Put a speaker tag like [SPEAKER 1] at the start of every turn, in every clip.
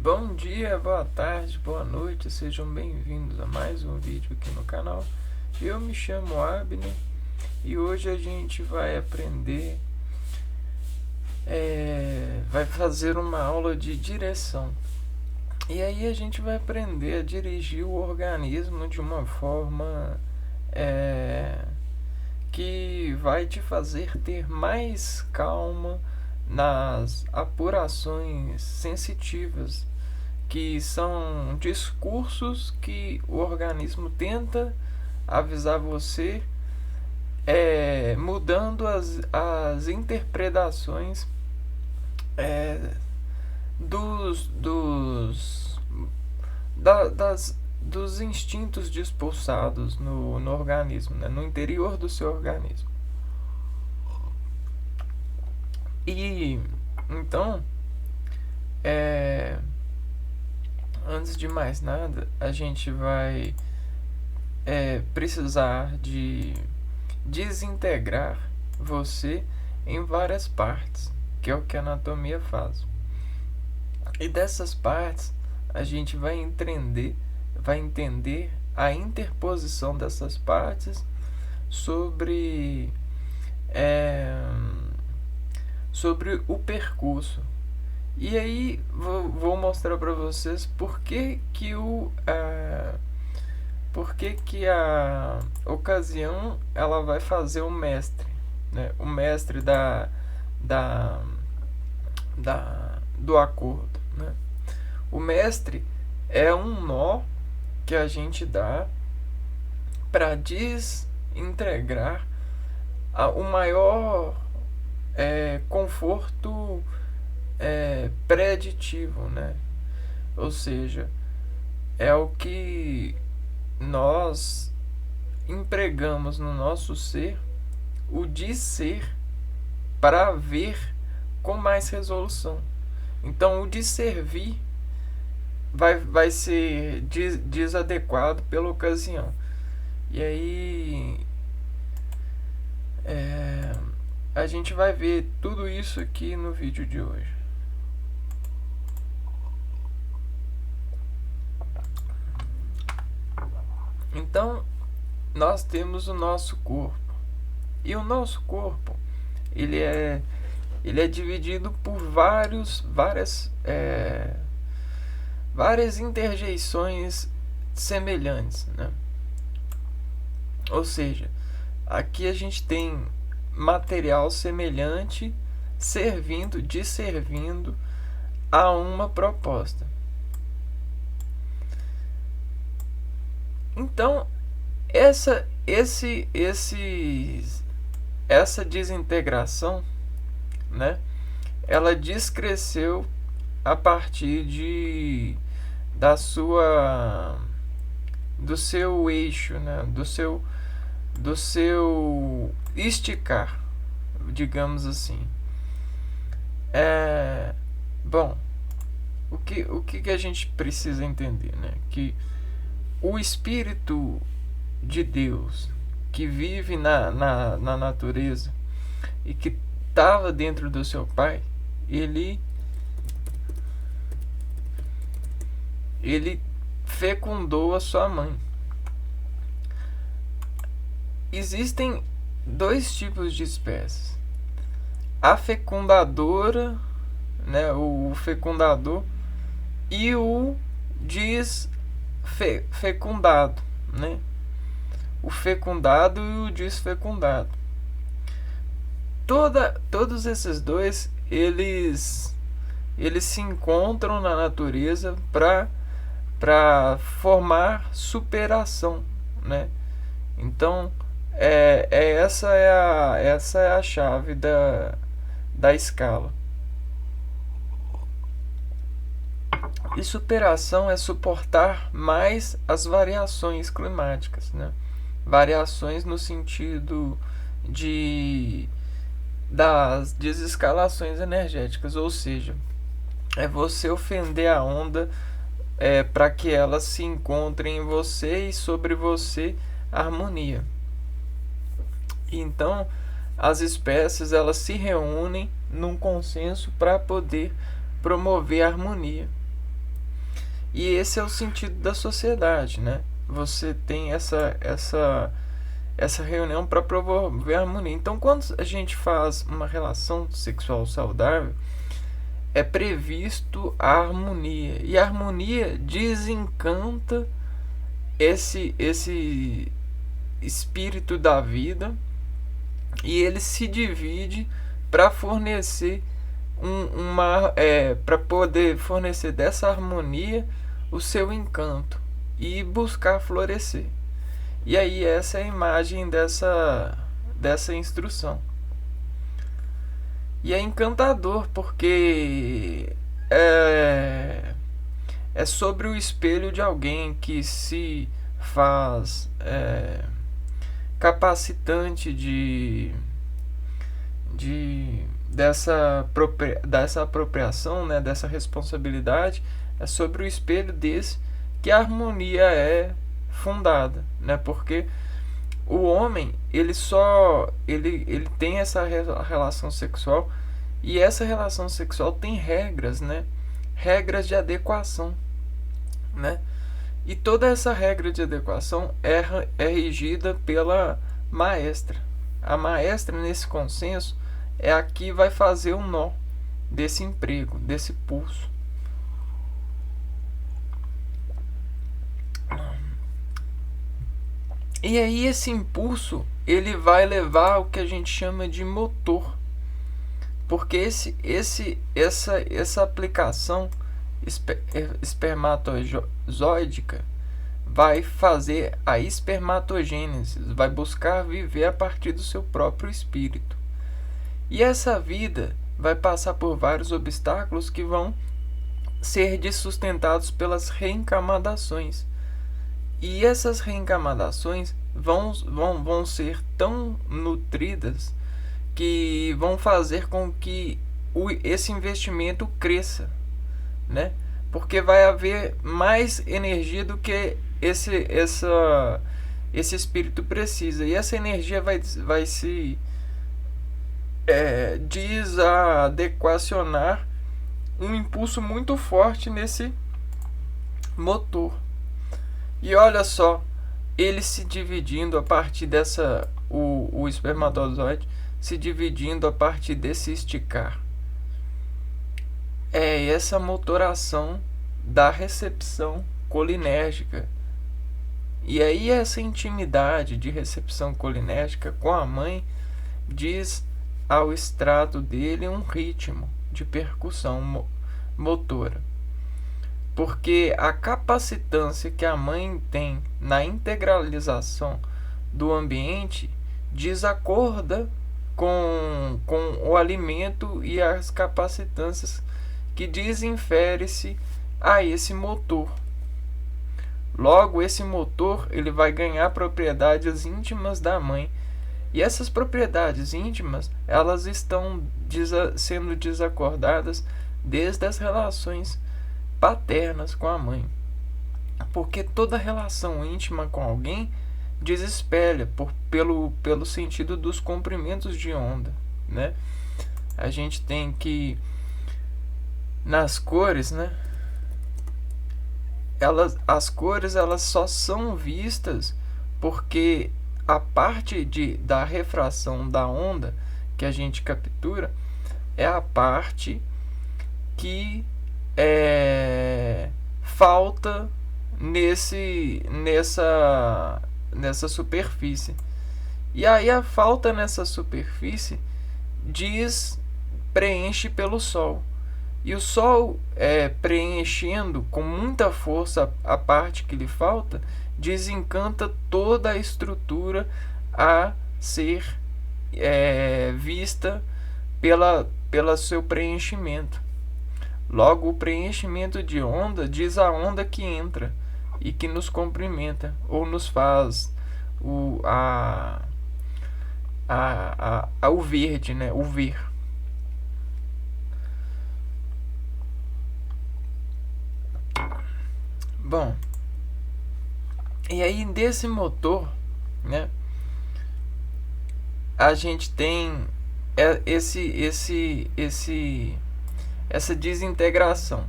[SPEAKER 1] Bom dia, boa tarde, boa noite, sejam bem-vindos a mais um vídeo aqui no canal. Eu me chamo Abner e hoje a gente vai aprender, vai fazer uma aula de direção. E aí a gente vai aprender a dirigir o organismo de uma forma que vai te fazer ter mais calma nas apurações sensitivas, que são discursos que o organismo tenta avisar você, mudando as interpretações dos, dos, dos instintos dispossados no organismo, né, no interior do seu organismo. E então, antes de mais nada, a gente vai precisar de desintegrar você em várias partes, que é o que a anatomia faz. E dessas partes, a gente vai entender a interposição dessas partes sobre o percurso. E aí vou mostrar para vocês por que a ocasião ela vai fazer o mestre, né? O mestre do acordo, né? O mestre é um nó que a gente dá para desintegrar o maior conforto preditivo, né? Ou seja, é o que nós empregamos no nosso ser, o disser, para ver com mais resolução. Então, o disservir vai ser desadequado pela ocasião. E aí a gente vai ver tudo isso aqui no vídeo de hoje. Então, nós temos o nosso corpo. E o nosso corpo, ele é dividido por várias interjeições semelhantes, né? Ou seja, aqui a gente tem material semelhante disservindo a uma proposta. Então, essa desintegração, né, ela descresceu a partir do seu eixo, né, do seu esticar, digamos assim. Bom, o que a gente precisa entender, né? Que o Espírito de Deus que vive na natureza e que estava dentro do seu Pai, ele fecundou a sua mãe. Existem dois tipos de espécies: a fecundadora, né, o fecundador, e o desfecundado, né? O fecundado e o desfecundado. Todos esses dois, eles se encontram na natureza para formar superação, né? Então, essa é a chave da escala. E superação é suportar mais as variações climáticas, né? Variações no sentido das desescalações energéticas, ou seja, é você ofender a onda para que ela se encontre em você e sobre você harmonia. Então, as espécies elas se reúnem num consenso para poder promover a harmonia. E esse é o sentido da sociedade, né? Você tem essa reunião para promover a harmonia. Então, quando a gente faz uma relação sexual saudável, é previsto a harmonia. E a harmonia desencanta esse espírito da vida, e ele se divide para fornecer para poder fornecer dessa harmonia o seu encanto e buscar florescer. E aí essa é a imagem dessa instrução. E é encantador porque é sobre o espelho de alguém que se faz capacitante dessa apropriação, né, dessa responsabilidade. É sobre o espelho desse que a harmonia é fundada, né? Porque o homem, ele tem essa relação sexual, e essa relação sexual tem regras, né? Regras de adequação, né? E toda essa regra de adequação é regida pela maestra. A maestra, nesse consenso, é a que vai fazer o nó desse emprego, desse pulso. E aí esse impulso, ele vai levar ao que a gente chama de motor. Porque essa aplicação espermatozoídica vai fazer a espermatogênese, vai buscar viver a partir do seu próprio espírito. E essa vida vai passar por vários obstáculos que vão ser sustentados pelas reencarnações. E essas reencarnações vão ser tão nutridas que vão fazer com que esse investimento cresça, né? Porque vai haver mais energia do que esse espírito precisa. E essa energia vai se desadequacionar um impulso muito forte nesse motor. E olha só, ele se dividindo a partir o espermatozoide se dividindo a partir desse esticar. É essa motoração da recepção colinérgica. E aí essa intimidade de recepção colinérgica com a mãe diz ao extrato dele um ritmo de percussão motora. Porque a capacitância que a mãe tem na integralização do ambiente desacorda com o alimento e as capacitâncias que desinfere-se a esse motor. Logo, esse motor ele vai ganhar propriedades íntimas da mãe. E essas propriedades íntimas, elas estão sendo desacordadas desde as relações paternas com a mãe. Porque toda relação íntima com alguém desespelha pelo sentido dos comprimentos de onda, né? A gente tem que nas cores, né? As cores elas só são vistas porque a parte da refração da onda que a gente captura é a parte que falta nessa superfície. E aí a falta nessa superfície preenche pelo Sol. E o Sol, preenchendo com muita força a parte que lhe falta, desencanta toda a estrutura a ser vista pelo seu preenchimento. Logo, o preenchimento de onda diz a onda que entra e que nos cumprimenta ou nos faz o verde, né? O ver. Bom, e aí desse motor, né? A gente tem essa desintegração.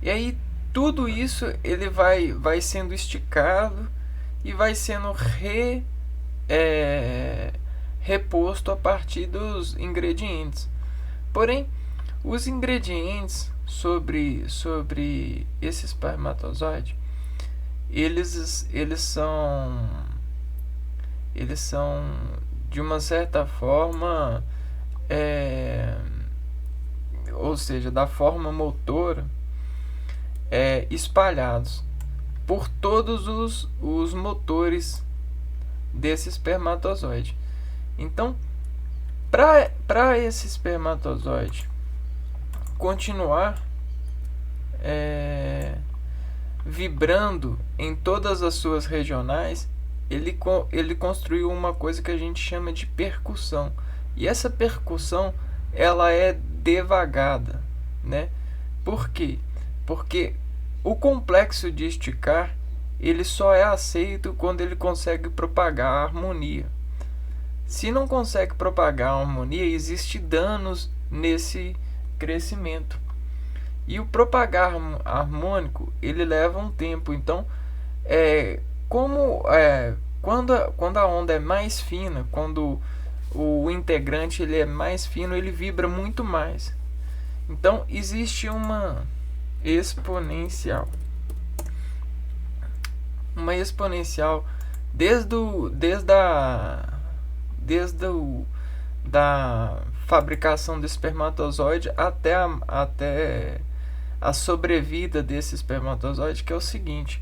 [SPEAKER 1] E aí tudo isso ele vai sendo esticado e vai sendo reposto a partir dos ingredientes. Porém, os ingredientes sobre esse espermatozoide, eles são de uma certa forma, ou seja, da forma motora, espalhados por todos os motores desse espermatozoide. Então, para esse espermatozoide continuar vibrando em todas as suas regionais, ele construiu uma coisa que a gente chama de percussão. E essa percussão, ela é devagada, né? Por quê? Porque o complexo de esticar, ele só é aceito quando ele consegue propagar a harmonia. Se não consegue propagar a harmonia, existe danos nesse crescimento. E o propagar harmônico, ele leva um tempo. Então, quando a onda é mais fina, quando o integrante ele é mais fino, ele vibra muito mais. Então, existe uma exponencial. Uma exponencial desde da fabricação do espermatozoide até a sobrevida desse espermatozoide, que é o seguinte: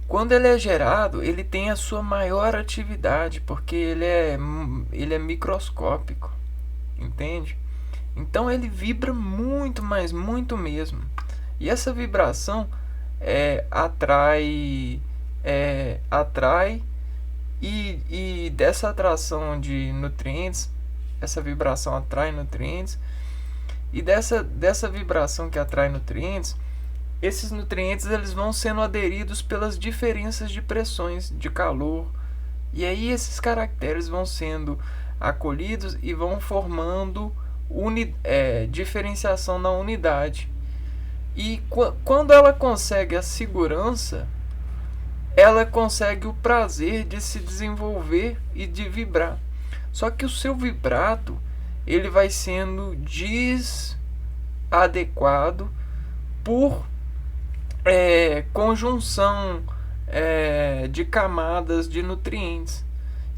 [SPEAKER 1] quando ele é gerado, ele tem a sua maior atividade, porque ele é microscópico, entende? Então ele vibra muito, mas muito mesmo. E essa vibração atrai e dessa atração de nutrientes, essa vibração atrai nutrientes, e dessa vibração que atrai nutrientes, esses nutrientes eles vão sendo aderidos pelas diferenças de pressões, de calor, e aí esses caracteres vão sendo acolhidos e vão formando diferenciação na unidade. E quando ela consegue a segurança, ela consegue o prazer de se desenvolver e de vibrar. Só que o seu vibrato, ele vai sendo desadequado por conjunção de camadas de nutrientes.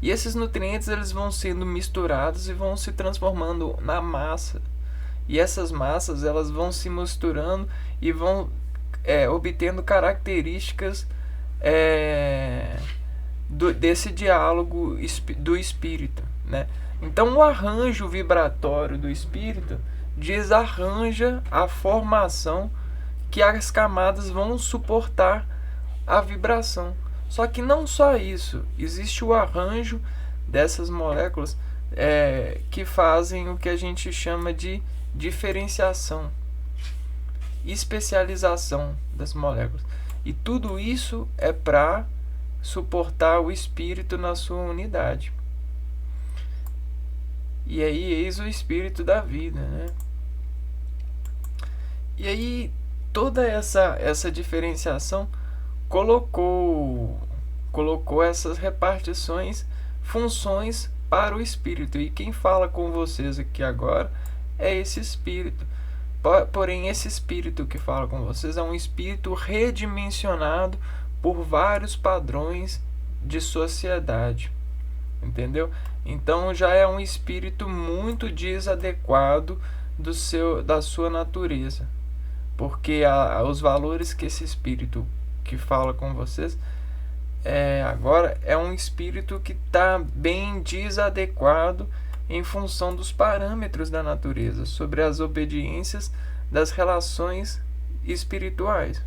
[SPEAKER 1] E esses nutrientes eles vão sendo misturados e vão se transformando na massa. E essas massas elas vão se misturando e vão obtendo características desse diálogo do espírito, né? Então o arranjo vibratório do espírito desarranja a formação que as camadas vão suportar a vibração. Só que não só isso, existe o arranjo dessas moléculas que fazem o que a gente chama de diferenciação, especialização das moléculas. E tudo isso é para suportar o espírito na sua unidade. E aí eis o espírito da vida, né? E aí toda essa diferenciação colocou essas repartições, funções para o espírito. E quem fala com vocês aqui agora é esse espírito. Porém, esse espírito que fala com vocês é um espírito redimensionado por vários padrões de sociedade, entendeu? Então já é um espírito muito desadequado da sua natureza, porque os valores que esse espírito que fala com vocês agora é um espírito que está bem desadequado em função dos parâmetros da natureza, sobre as obediências das relações espirituais.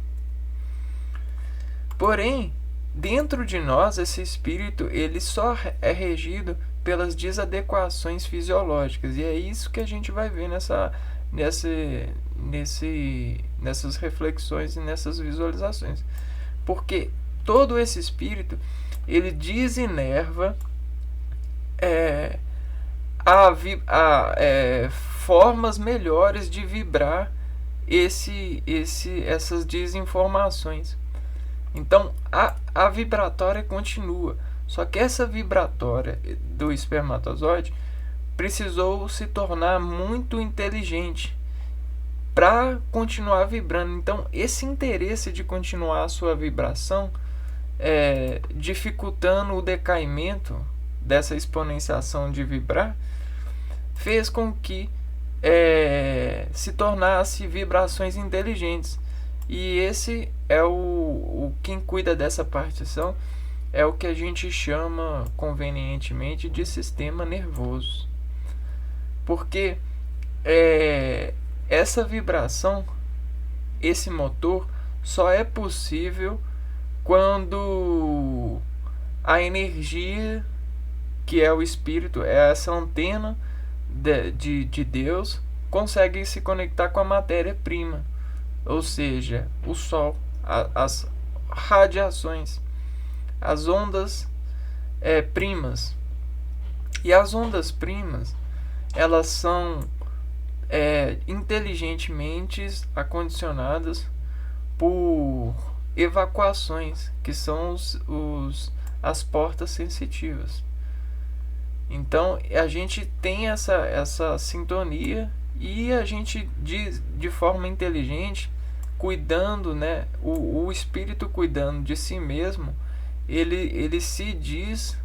[SPEAKER 1] Porém, dentro de nós, esse espírito ele só é regido pelas desadequações fisiológicas, e é isso que a gente vai ver nessas reflexões e nessas visualizações. Porque todo esse espírito ele desinerva formas melhores de vibrar essas desinformações. Então a vibratória continua, só que essa vibratória do espermatozoide precisou se tornar muito inteligente para continuar vibrando. Então esse interesse de continuar a sua vibração, dificultando o decaimento dessa exponenciação de vibrar, fez com que se tornasse vibrações inteligentes. E esse é quem cuida dessa partição é o que a gente chama convenientemente de sistema nervoso, porque essa vibração, esse motor, só é possível quando a energia, que é o espírito, é essa antena de Deus, consegue se conectar com a matéria-prima, ou seja, o Sol, as radiações, as ondas primas. E as ondas primas, elas são inteligentemente acondicionadas por evacuações, que são as portas sensitivas. Então a gente tem essa sintonia, e a gente de forma inteligente, cuidando, né, o espírito cuidando de si mesmo, ele se diz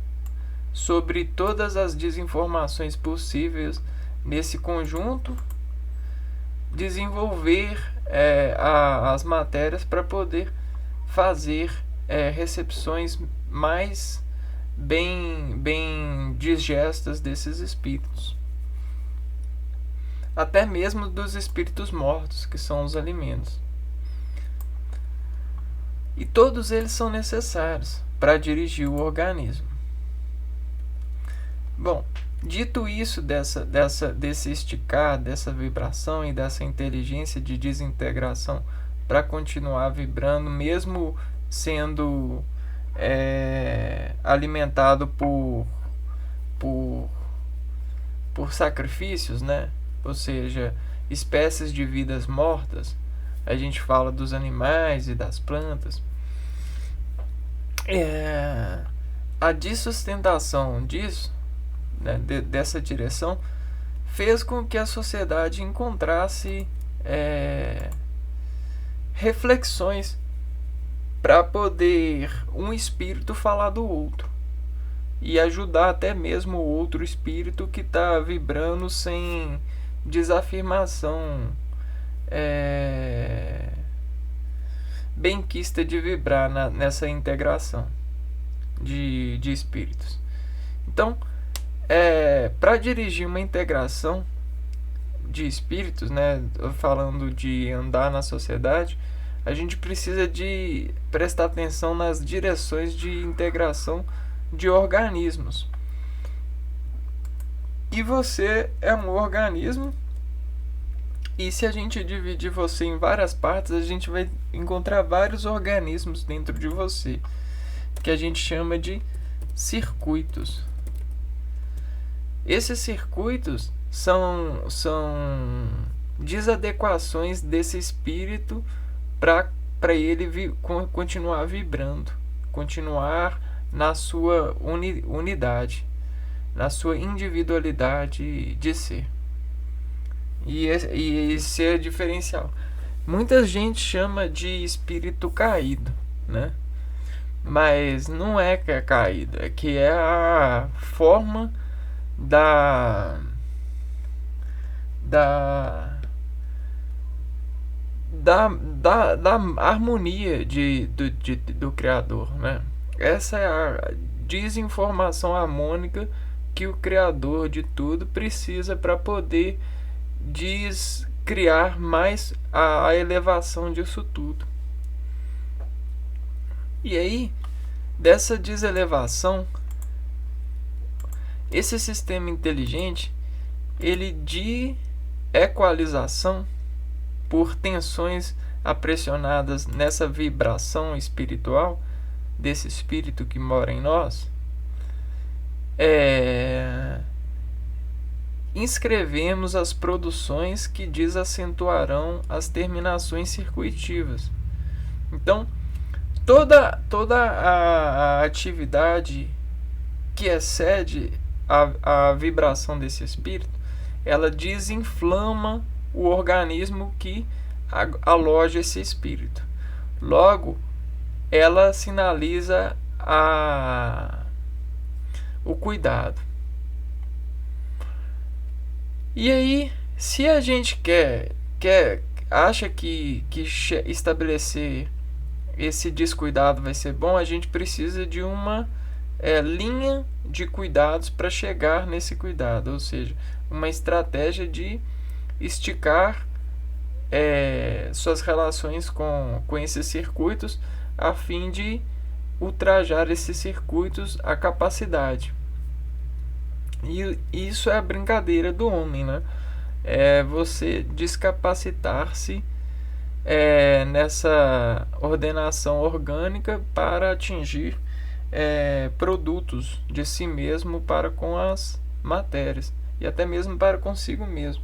[SPEAKER 1] sobre todas as desinformações possíveis nesse conjunto, desenvolver as matérias para poder fazer recepções mais bem digestas desses espíritos, até mesmo dos espíritos mortos, que são os alimentos. E todos eles são necessários para dirigir o organismo. Bom, dito isso desse esticar, dessa vibração e dessa inteligência de desintegração para continuar vibrando, mesmo sendo alimentado por sacrifícios, né? Ou seja, espécies de vidas mortas. A gente fala dos animais e das plantas. A dissustentação disso, né, dessa direção, fez com que a sociedade encontrasse reflexões para poder um espírito falar do outro e ajudar até mesmo o outro espírito que está vibrando sem desafirmação benquista de vibrar nessa integração de espíritos. Então, para dirigir uma integração de espíritos, né, falando de andar na sociedade, a gente precisa de prestar atenção nas direções de integração de organismos. E você é um organismo, e se a gente dividir você em várias partes, a gente vai encontrar vários organismos dentro de você, que a gente chama de circuitos. Esses circuitos são desadequações desse espírito para ele continuar vibrando, continuar na sua unidade, na sua individualidade de ser. E esse é diferencial. Muita gente chama de espírito caído, né? Mas não é que é caído, é que é a forma da harmonia do Criador, né? Essa é a desinformação harmônica que o Criador de tudo precisa para poder criar mais a elevação disso tudo. E aí, dessa deselevação, esse sistema inteligente, ele de equalização por tensões apressionadas nessa vibração espiritual desse espírito que mora em nós, inscrevemos as produções que desacentuarão as terminações circuitivas. Então, toda a atividade que excede a vibração desse espírito, ela desinflama o organismo que aloja esse espírito. Logo, ela sinaliza o cuidado. E aí, se a gente acha que estabelecer esse descuidado vai ser bom, a gente precisa de uma linha de cuidados para chegar nesse cuidado, ou seja, uma estratégia de esticar suas relações com esses circuitos a fim de ultrajar esses circuitos à capacidade. E isso é a brincadeira do homem, né? É você descapacitar-se nessa ordenação orgânica para atingir produtos de si mesmo para com as matérias e até mesmo para consigo mesmo.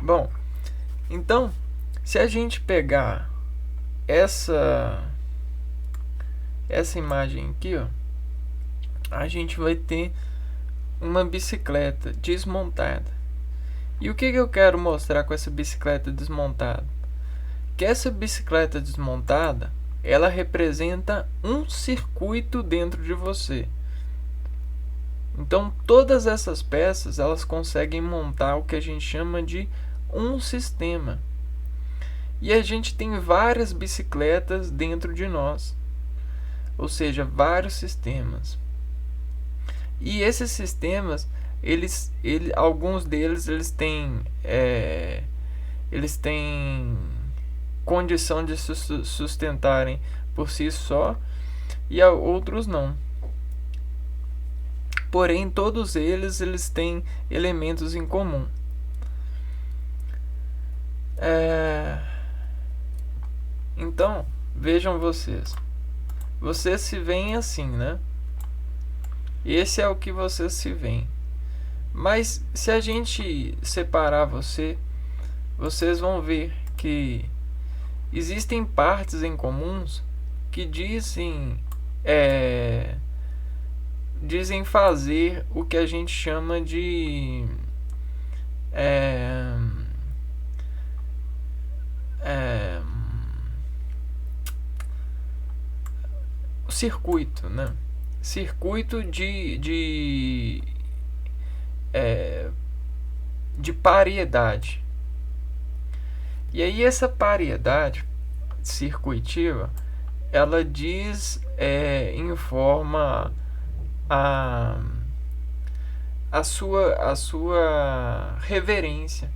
[SPEAKER 1] Bom, então, se a gente pegar essa imagem aqui, ó, a gente vai ter uma bicicleta desmontada. E o que eu quero mostrar com essa bicicleta desmontada? Que essa bicicleta desmontada, ela representa um circuito dentro de você. Então, todas essas peças, elas conseguem montar o que a gente chama de um sistema. E a gente tem várias bicicletas dentro de nós. Ou seja, vários sistemas. E esses sistemas, alguns deles eles têm condição de se sustentarem por si só e outros não. Porém, todos eles têm elementos em comum. Então, vejam vocês se veem assim, né? Esse é o que vocês se veem. Mas se a gente separar vocês vão ver que existem partes em comuns que dizem fazer o que a gente chama de circuito, né? Circuito de pariedade. E aí essa pariedade circuitiva, ela informa a sua reverência.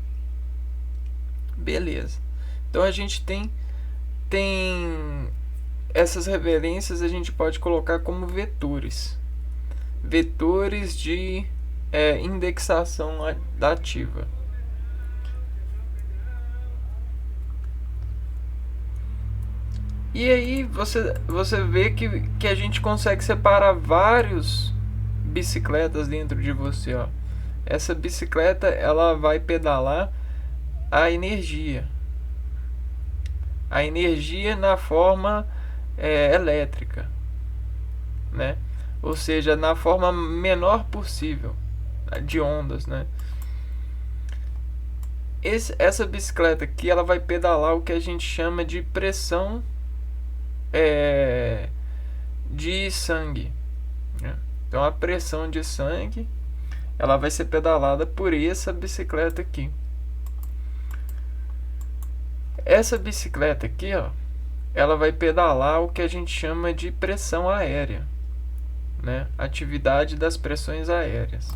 [SPEAKER 1] Beleza. Então a gente tem essas reverências, a gente pode colocar como vetores de indexação dativa. E aí você vê que a gente consegue separar vários bicicletas dentro de você, ó. Essa bicicleta, ela vai pedalar a energia na forma elétrica, né? Ou seja, na forma menor possível de ondas, né? Essa bicicleta aqui, ela vai pedalar o que a gente chama de pressão de sangue, né? Então a pressão de sangue, ela vai ser pedalada por essa bicicleta aqui. Essa bicicleta aqui, ó, ela vai pedalar o que a gente chama de pressão aérea, né? Atividade das pressões aéreas.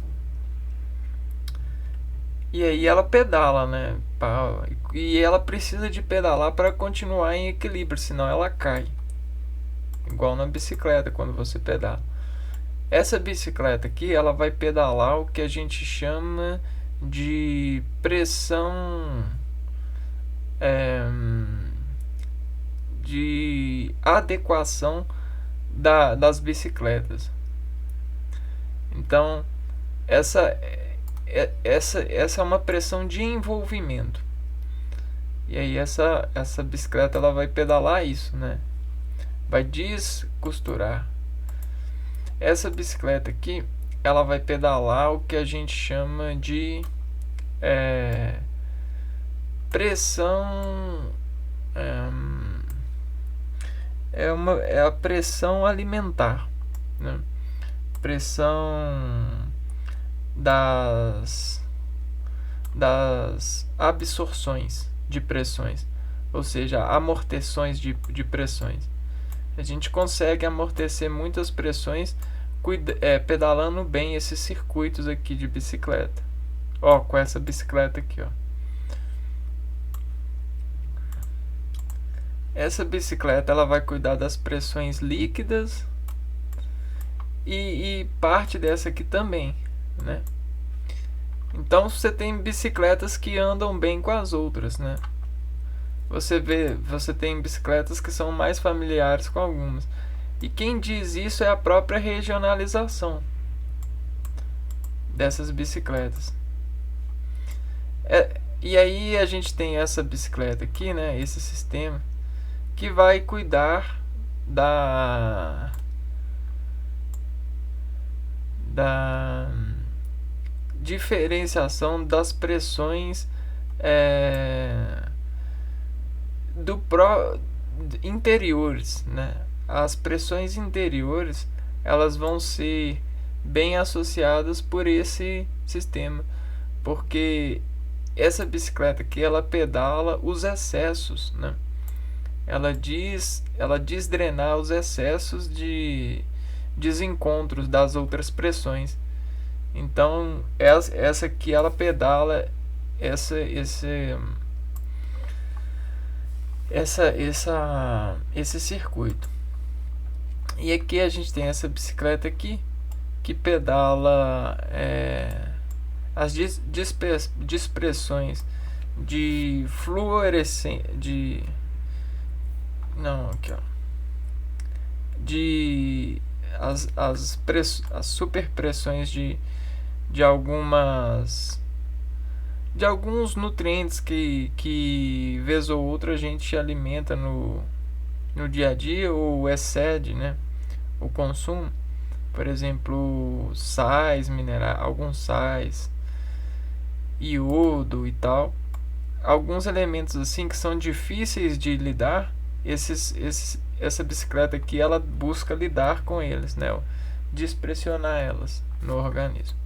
[SPEAKER 1] E aí ela pedala, né? E ela precisa de pedalar para continuar em equilíbrio, senão ela cai. Igual na bicicleta, quando você pedala. Essa bicicleta aqui, ela vai pedalar o que a gente chama de pressão de adequação das bicicletas. Então, essa é uma pressão de envolvimento. E aí essa bicicleta ela vai pedalar isso, né? Vai descosturar. Essa bicicleta aqui, ela vai pedalar o que a gente chama de pressão. É a pressão alimentar, né? Pressão das absorções de pressões, ou seja, amorteções de pressões. A gente consegue amortecer muitas pressões pedalando bem esses circuitos aqui de bicicleta. Ó, com essa bicicleta aqui, ó. Essa bicicleta ela vai cuidar das pressões líquidas e parte dessa aqui também, né? Então você tem bicicletas que andam bem com as outras, né? Você tem bicicletas que são mais familiares com algumas. E quem diz isso é a própria regionalização dessas bicicletas. E aí a gente tem essa bicicleta aqui, né? Esse sistema que vai cuidar da diferenciação das pressões interiores, né? As pressões interiores elas vão ser bem associadas por esse sistema, porque essa bicicleta aqui ela pedala os excessos, né? Ela diz drenar os excessos de desencontros das outras pressões. Então essa aqui ela pedala esse circuito. E aqui a gente tem essa bicicleta aqui que pedala as dispersões de fluorescência as superpressões de alguns nutrientes que vez ou outra a gente alimenta no dia a dia ou excede, né, o consumo. Por exemplo, sais minerais, alguns sais, iodo e tal. Alguns elementos assim que são difíceis de lidar, essa bicicleta aqui ela busca lidar com eles, né? Despressionar elas no organismo.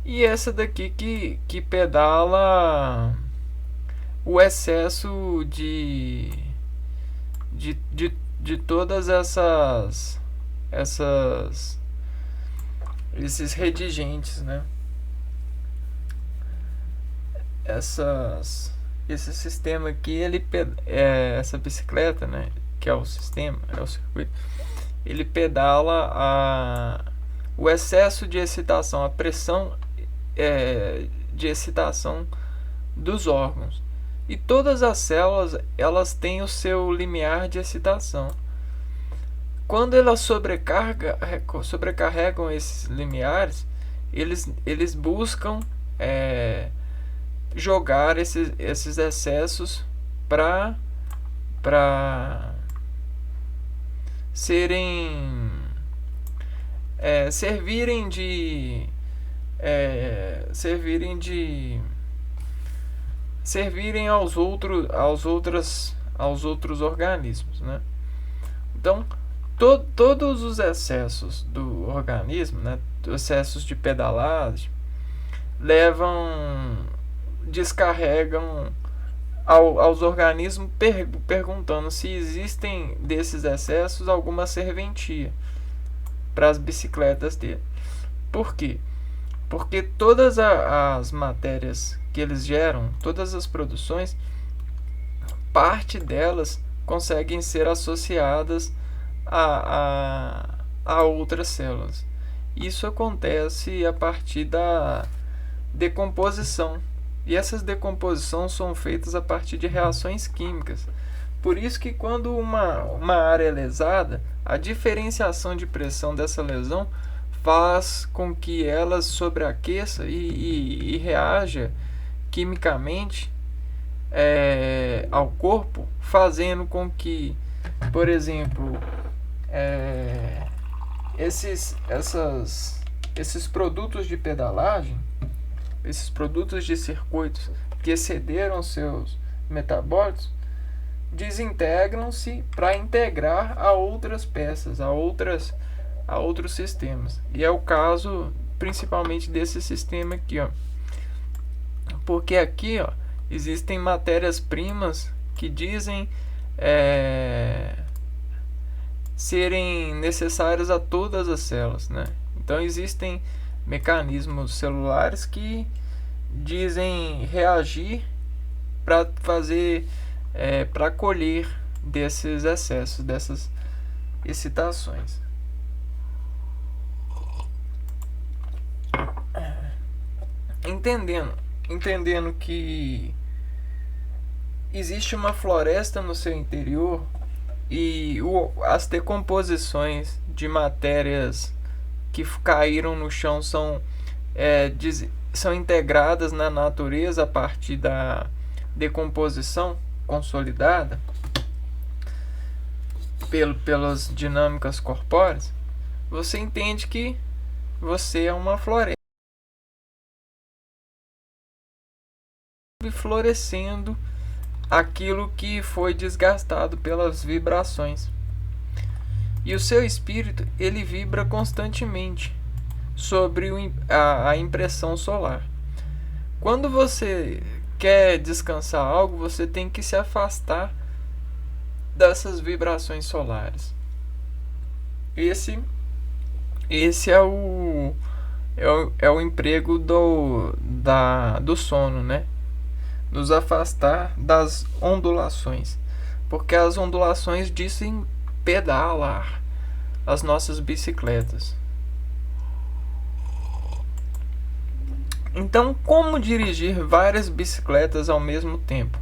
[SPEAKER 1] E essa daqui que pedala o excesso de todas esses redigentes, né? Esse sistema aqui, essa bicicleta, né, que é o sistema, é o circuito, ele pedala o excesso de excitação, a pressão de excitação dos órgãos. E todas as células elas têm o seu limiar de excitação. Quando elas sobrecarregam esses limiares, eles buscam jogar esses excessos para servirem aos outros organismos, né? Então todos os excessos do organismo, né, os excessos de pedalagem, descarregam aos organismos perguntando se existem desses excessos alguma serventia para as bicicletas dele. Por quê? Porque todas as matérias que eles geram, todas as produções, parte delas conseguem ser associadas a outras células. Isso acontece a partir da decomposição. E essas decomposições são feitas a partir de reações químicas. Por isso que quando uma área é lesada, a diferenciação de pressão dessa lesão faz com que ela sobreaqueça e reaja quimicamente ao corpo, fazendo com que, por exemplo, esses produtos de pedalagem, esses produtos de circuitos que excederam seus metabólitos, desintegram-se para integrar a outras peças, a outros sistemas. E é o caso principalmente desse sistema aqui, ó. Porque aqui, ó, existem matérias-primas que dizem serem necessárias a todas as células, né? Então existem mecanismos celulares que dizem reagir para fazer, para colher desses excessos, dessas excitações. Entendendo que existe uma floresta no seu interior e as decomposições de matérias que caíram no chão são integradas na natureza a partir da decomposição consolidada pelas dinâmicas corpóreas, você entende que você é uma floresta florescendo aquilo que foi desgastado pelas vibrações. E o seu espírito, ele vibra constantemente sobre a impressão solar. Quando você quer descansar algo, você tem que se afastar dessas vibrações solares. Esse é o emprego do sono, né? Nos afastar das ondulações, porque as ondulações dizem pedalar as nossas bicicletas. Então, como dirigir várias bicicletas ao mesmo tempo?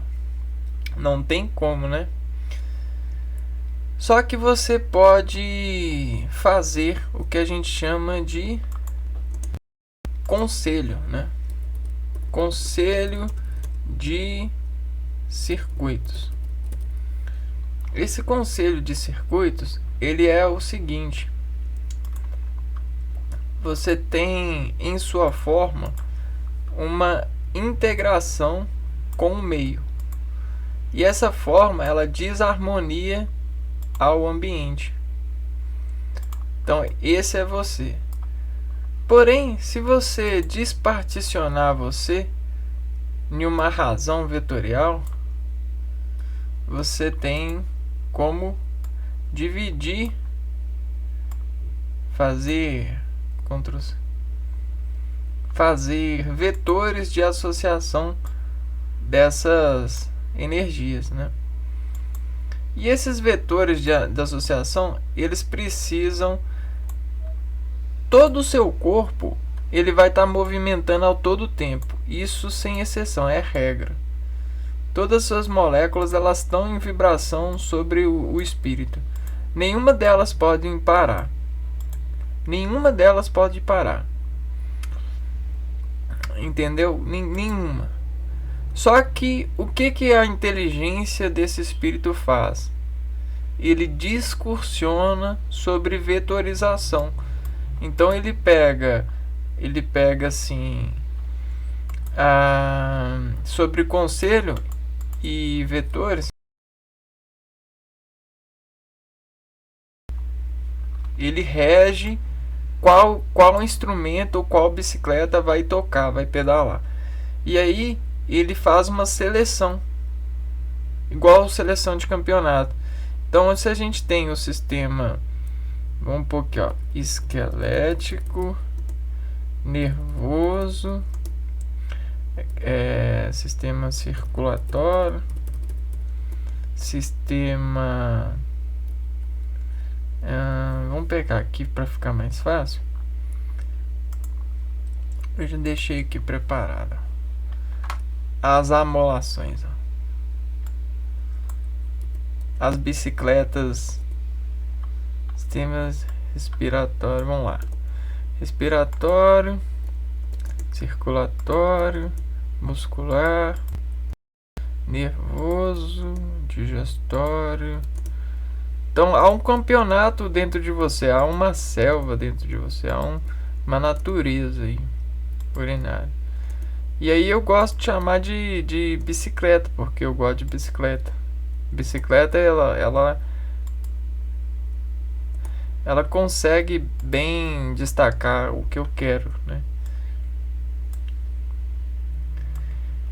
[SPEAKER 1] Não tem como, né? Só que você pode fazer o que a gente chama de conselho, né? Conselho de circuitos. Esse conselho de circuitos, ele é o seguinte: você tem em sua forma uma integração com o meio, e essa forma ela desarmonia ao ambiente. Então esse é você. Porém, se você desparticionar você em uma razão vetorial, você tem como dividir, fazer vetores de associação dessas energias, né? E esses vetores de associação, eles precisam, todo o seu corpo ele vai estar movimentando ao todo tempo. Isso sem exceção, é regra. Todas as suas moléculas elas estão em vibração sobre o espírito. Nenhuma delas pode parar. Nenhuma delas pode parar. Entendeu? Nenhuma. Só que o que a inteligência desse espírito faz? Ele discursiona sobre vetorização. Então ele pega assim, sobre conselho e vetores, ele rege qual instrumento ou qual bicicleta vai tocar, vai pedalar. E aí ele faz uma seleção, igual seleção de campeonato. Então, se a gente tem o sistema, vamos pôr aqui, ó, esquelético, nervoso, sistema circulatório, sistema, vamos pegar aqui para ficar mais fácil. Eu já deixei aqui preparado as amolações, ó. As bicicletas, sistemas respiratórios, vamos lá. respiratório, circulatório, muscular, nervoso, digestório. Então há um campeonato dentro de você, há uma selva dentro de você, há uma natureza aí, urinária. E aí eu gosto de chamar de bicicleta, porque eu gosto de bicicleta. Bicicleta, ela consegue bem destacar o que eu quero, né?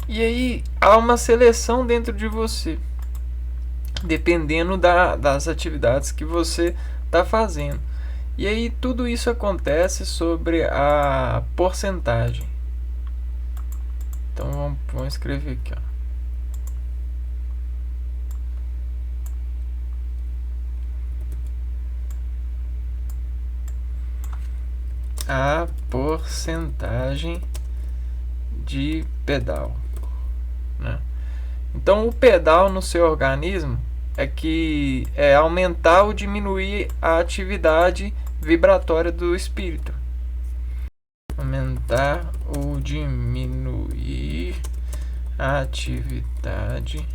[SPEAKER 1] E aí há uma seleção dentro de você, dependendo das atividades que você está fazendo. E aí tudo isso acontece sobre a porcentagem. Então vamos escrever aqui, ó. A porcentagem de pedal, né? Então o pedal no seu organismo é aumentar ou diminuir a atividade vibratória do espírito. Aumentar ou diminuir a atividade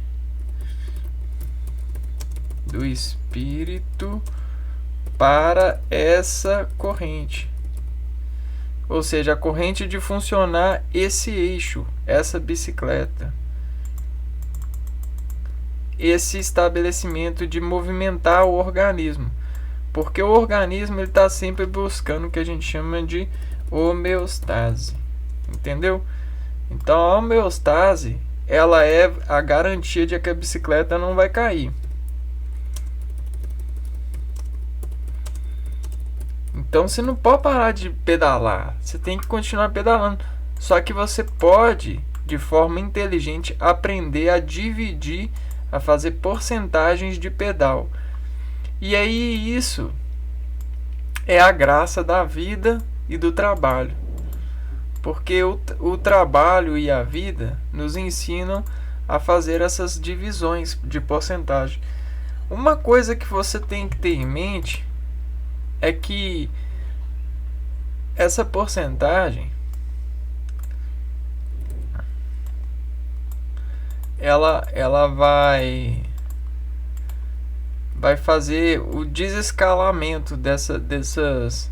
[SPEAKER 1] do espírito para essa corrente. Ou seja, a corrente de funcionar esse eixo, essa bicicleta. Esse estabelecimento de movimentar o organismo. Porque o organismo está sempre buscando o que a gente chama de homeostase. Entendeu? Então a homeostase, ela é a garantia de que a bicicleta não vai cair. Então você não pode parar de pedalar, você tem que continuar pedalando. Só que você pode, de forma inteligente, aprender a dividir, a fazer porcentagens de pedal. E aí isso é a graça da vida e do trabalho. Porque o trabalho e a vida nos ensinam a fazer essas divisões de porcentagem. Uma coisa que você tem que ter em mente é que essa porcentagem ela vai fazer o desescalamento desses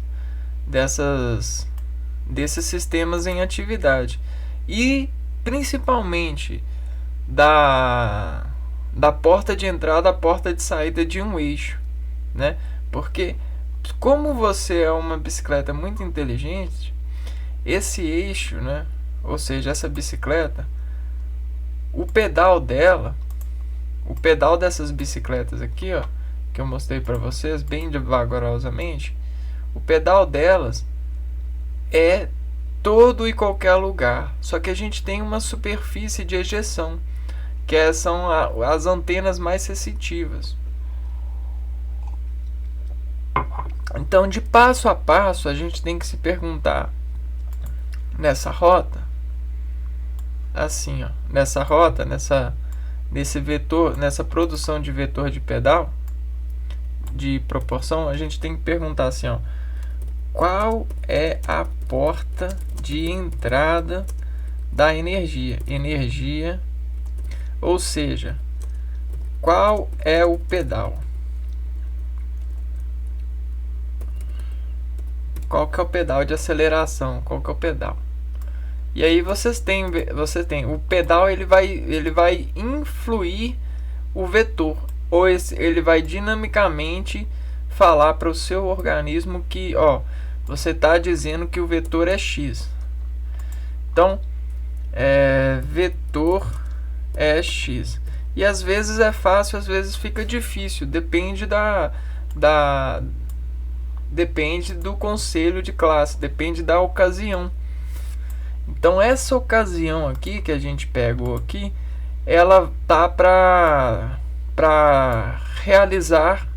[SPEAKER 1] sistemas em atividade e principalmente da porta de entrada à porta de saída de um eixo, né? Porque como você é uma bicicleta muito inteligente, esse eixo, né? Ou seja, essa bicicleta, o pedal dessas bicicletas aqui, ó, que eu mostrei para vocês bem vagarosamente, o pedal delas é todo e qualquer lugar. Só que a gente tem uma superfície de ejeção, que são as antenas mais sensitivas. Então, de passo a passo, a gente tem que se perguntar nessa rota, assim, ó, nessa rota, nesse vetor, nessa produção de vetor de pedal, de proporção, a gente tem que perguntar assim, ó, qual é a porta de entrada da energia? Energia, ou seja, qual é o pedal? Qual que é o pedal de aceleração? Qual que é o pedal? E aí você tem o pedal, ele vai influir o vetor, ou ele vai dinamicamente falar para o seu organismo que, ó, você está dizendo que o vetor é x. Então, vetor é x. E às vezes é fácil, às vezes fica difícil, depende depende do conselho de classe, depende da ocasião. Então essa ocasião aqui que a gente pegou aqui, ela tá para realizar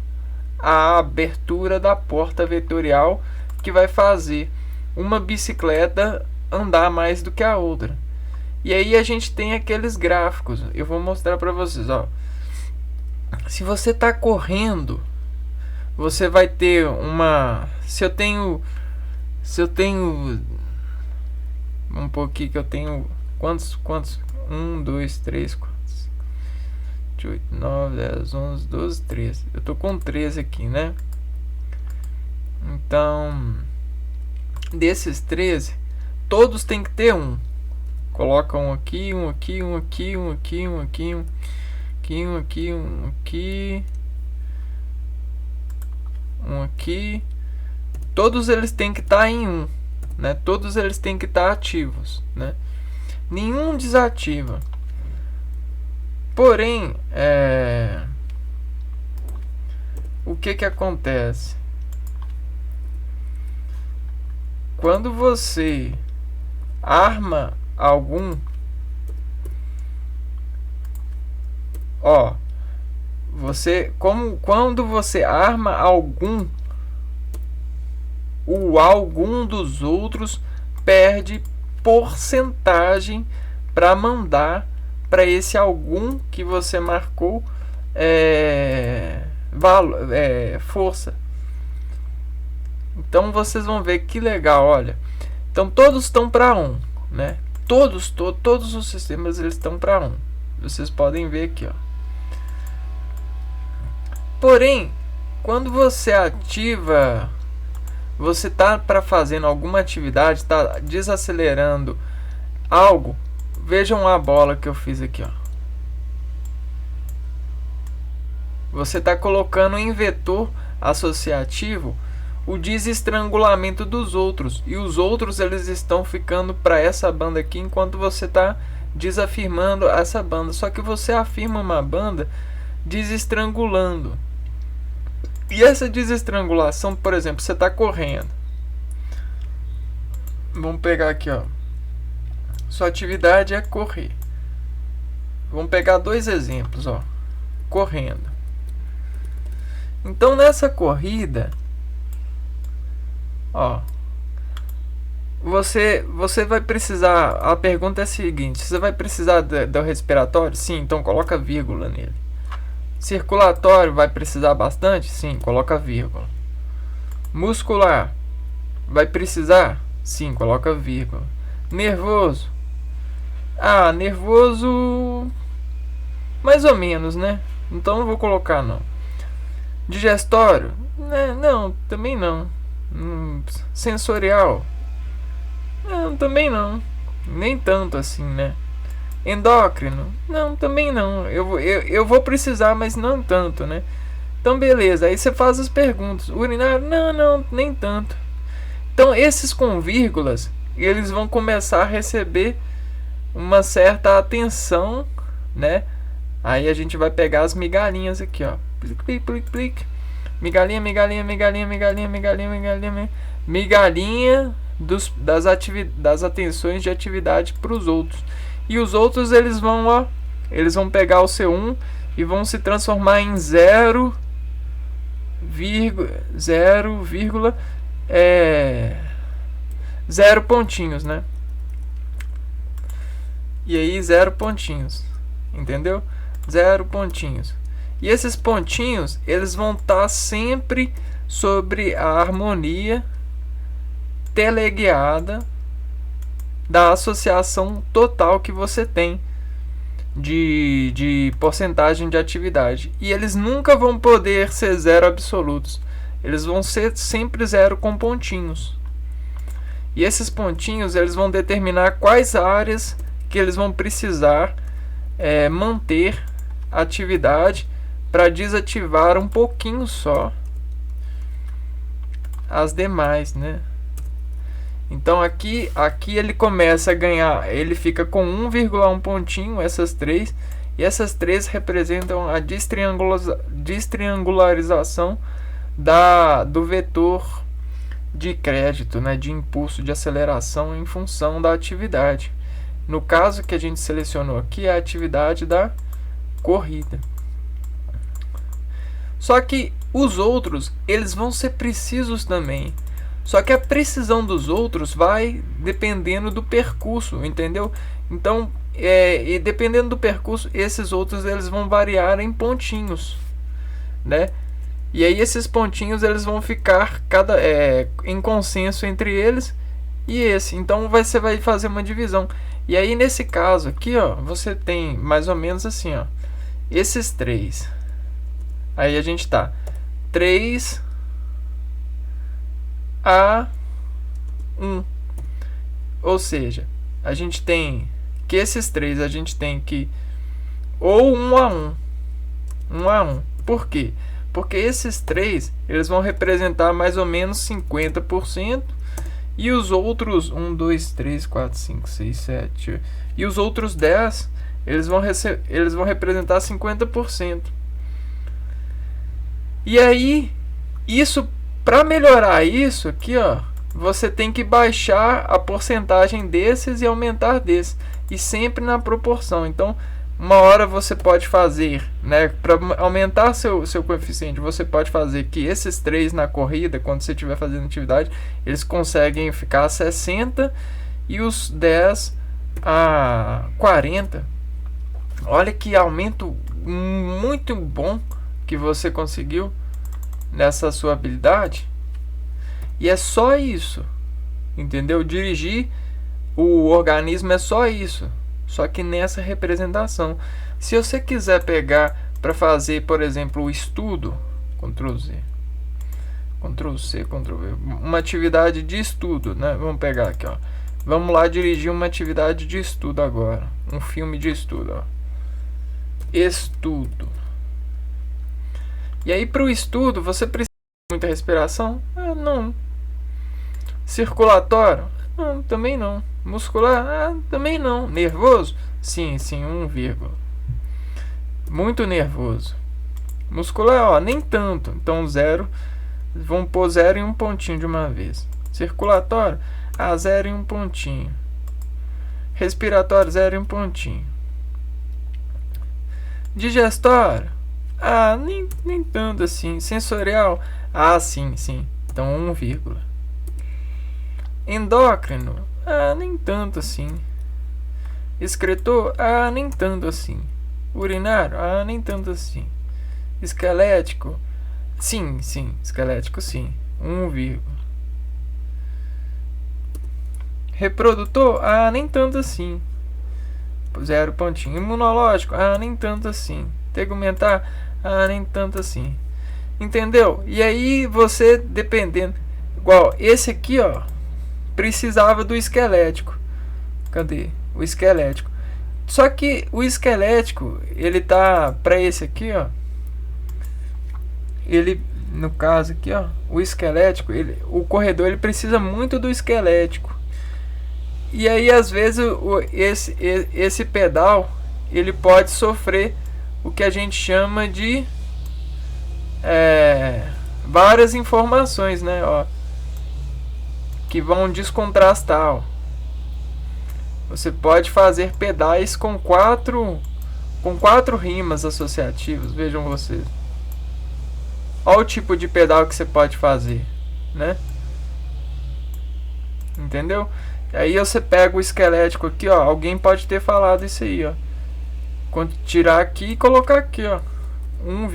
[SPEAKER 1] a abertura da porta vetorial que vai fazer uma bicicleta andar mais do que a outra. E aí a gente tem aqueles gráficos. Eu vou mostrar para vocês, ó. Se você está correndo, você vai ter se eu tenho Se eu tenho... Vamos pôr aqui que eu tenho... Quantos? 1, 2, 3, 4, 5, 8, 9, 10, 11, 12, 13. Eu tô com 13 aqui, né? Então, desses 13, todos tem que ter um. Coloca um aqui, um aqui, um aqui, um aqui, um aqui, um aqui, um aqui, um aqui, um aqui. Todos eles têm que estar em 1, né? Todos eles têm que estar ativos, né? Nenhum desativa. Porém, o que acontece? Quando você arma algum, quando você arma algum, o algum dos outros perde porcentagem para mandar para esse algum que você marcou força. Então vocês vão ver que legal, olha. Então todos estão para 1, né? Todos os sistemas eles estão para 1. Vocês podem ver aqui, ó. Porém, quando você ativa, você tá para fazendo alguma atividade, está desacelerando algo. Vejam a bola que eu fiz aqui, ó. Você está colocando em vetor associativo o desestrangulamento dos outros, e os outros eles estão ficando para essa banda aqui, enquanto você está desafirmando essa banda. Só que você afirma uma banda desestrangulando. E essa desestrangulação, por exemplo, você está correndo. Vamos pegar aqui, ó. Sua atividade é correr. Vamos pegar 2 exemplos, ó. Correndo. Então nessa corrida, ó, você vai precisar, a pergunta é a seguinte: você vai precisar do respiratório? Sim, então coloca vírgula nele. Circulatório vai precisar bastante? Sim, coloca vírgula. Muscular vai precisar? Sim, coloca vírgula. Nervoso? Ah, nervoso mais ou menos, né? Então não vou colocar não. Digestório? Não, também não. Sensorial? Não, também não. Nem tanto assim, né? Endócrino? Não, também não. Eu vou precisar, mas não tanto, né? Então beleza, aí você faz as perguntas. Urinário? Não, nem tanto. Então esses com vírgulas, eles vão começar a receber uma certa atenção, né? Aí a gente vai pegar as migalhinhas aqui, ó. Plic. Migalhinha. Migalhinha das atenções de atividade para os outros. E os outros eles vão pegar o C1 e vão se transformar em 0 pontinhos, né? E aí 0 pontinhos, entendeu? 0 pontinhos. E esses pontinhos eles vão estar sempre sobre a harmonia teleguiada da associação total que você tem de porcentagem de atividade. E eles nunca vão poder ser 0 absolutos. Eles vão ser sempre 0 com pontinhos. E esses pontinhos eles vão determinar quais áreas que eles vão precisar manter atividade para desativar um pouquinho só as demais, né? Então aqui ele começa a ganhar, ele fica com 1,1 pontinho, essas 3, e essas 3 representam a destriangularização do vetor de crédito, né, de impulso de aceleração em função da atividade. No caso que a gente selecionou aqui é a atividade da corrida. Só que os outros, eles vão ser precisos também. Só que a precisão dos outros vai dependendo do percurso, entendeu? Então, e dependendo do percurso, esses outros eles vão variar em pontinhos, né? E aí esses pontinhos eles vão ficar em consenso entre eles e esse. Então você vai fazer uma divisão. E aí nesse caso aqui, ó, você tem mais ou menos assim, ó, esses três. Aí a gente tá 3 a 1. Ou seja, a gente tem que esses três a gente tem que ou 1 a 1. 1 a 1. Por quê? Porque esses três eles vão representar mais ou menos 50%. E os outros 1, 2, 3, 4, 5, 6, 7 e os outros 10 eles vão representar 50%. E aí, isso, para melhorar isso aqui, ó, você tem que baixar a porcentagem desses e aumentar desses, e sempre na proporção. Então, uma hora você pode fazer, né, para aumentar seu coeficiente, você pode fazer que esses três na corrida, quando você estiver fazendo atividade, eles conseguem ficar a 60 e os 10 a 40. Olha que aumento muito bom que você conseguiu nessa sua habilidade. E é só isso, entendeu? Dirigir o organismo é só isso, só que nessa representação. Se você quiser pegar para fazer, por exemplo, o estudo, Ctrl Z, Ctrl C, Ctrl V, uma atividade de estudo, né? Vamos pegar aqui, ó. Vamos lá dirigir uma atividade de estudo agora, um filme de estudo, ó. Estudo. E aí para o estudo você precisa de muita respiração? Não. Circulatório? Não, também não. Muscular? Também não. Nervoso? Sim, 1, muito nervoso. Muscular, ó, nem tanto. Então 0, vamos pôr 0 e um pontinho de uma vez. Circulatório? 0 e um pontinho. Respiratório? 0 e um pontinho. Digestório? Nem tanto assim. Sensorial? Sim. Então 1, endócrino? Nem tanto assim. Excretor? Nem tanto assim. Urinário? Nem tanto assim. Esquelético? Sim, esquelético sim. 1, reprodutor? Nem tanto assim. 0 pontinho. Imunológico? Nem tanto assim. Tegumentar? Nem tanto assim. Entendeu? E aí você, dependendo, igual esse aqui, ó, precisava do esquelético. Cadê? O esquelético. Só que o esquelético, ele tá para esse aqui, ó. Ele, no caso aqui, ó, o esquelético, o corredor, ele precisa muito do esquelético. E aí às vezes esse pedal, ele pode sofrer o que a gente chama de várias informações, né, ó, que vão descontrastar, ó. Você pode fazer pedais com quatro rimas associativas. Vejam vocês. Olha o tipo de pedal que você pode fazer, né? Entendeu? Aí você pega o esquelético aqui, ó. Alguém pode ter falado isso aí, ó. Quando tirar aqui e colocar aqui, ó, 1,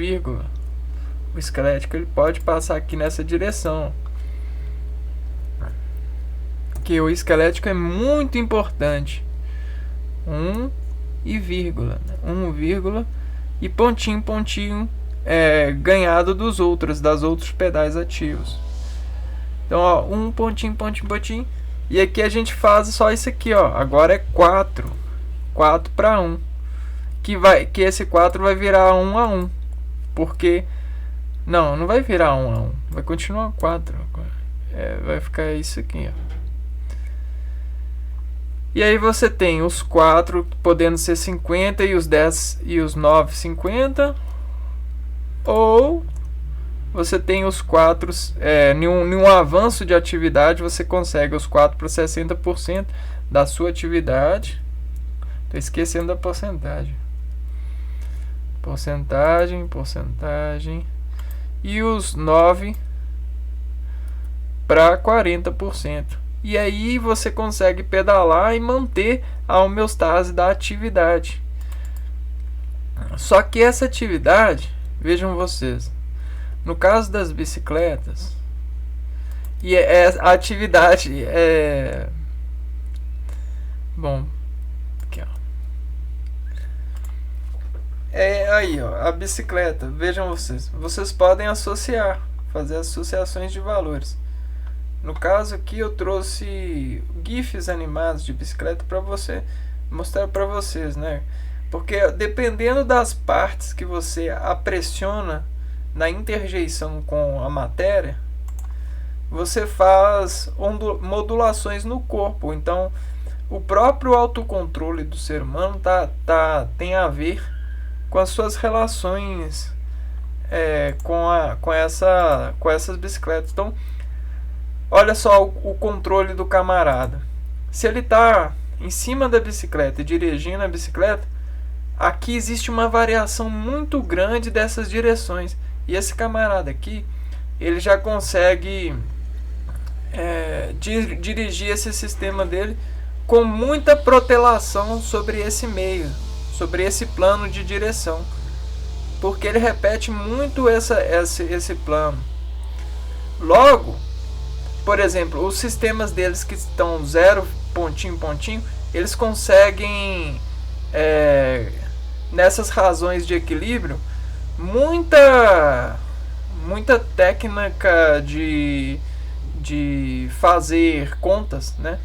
[SPEAKER 1] o esquelético ele pode passar aqui nessa direção. Que o esquelético é muito importante. 1 e vírgula, 1, e pontinho ganhado das outros pedais ativos. Então, ó, 1 pontinho. E aqui a gente faz só isso aqui, ó. Agora é 4 para 1. Que esse 4 vai virar 1 a 1. Porque não vai virar 1 a 1. Vai continuar 4. Vai ficar isso aqui, ó. E aí você tem os 4 podendo ser 50 e os 10 e os 9 50. Ou você tem os 4 em um avanço de atividade, você consegue os 4 para 60% da sua atividade. Estou esquecendo da porcentagem. Porcentagem. E os 9 para 40%. E aí você consegue pedalar e manter a homeostase da atividade. Só que essa atividade, vejam vocês, No caso das bicicletas, a atividade é... Bom, aqui, ó. Aí, ó, a bicicleta. Vejam vocês. Vocês podem associar, fazer associações de valores. No caso aqui eu trouxe GIFs animados de bicicleta para mostrar para vocês, né? Porque dependendo das partes que você apressiona na interjeição com a matéria, você faz modulações no corpo. Então, o próprio autocontrole do ser humano tem a ver com as suas relações com essas bicicletas. Então, olha só o controle do camarada. Se ele está em cima da bicicleta e dirigindo a bicicleta, aqui existe uma variação muito grande dessas direções. E esse camarada aqui, ele já consegue dirigir esse sistema dele com muita protelação sobre esse meio, sobre esse plano de direção, porque ele repete muito esse plano. Logo, por exemplo, os sistemas deles que estão zero, pontinho, pontinho, eles conseguem, nessas razões de equilíbrio, muita técnica de fazer contas, né?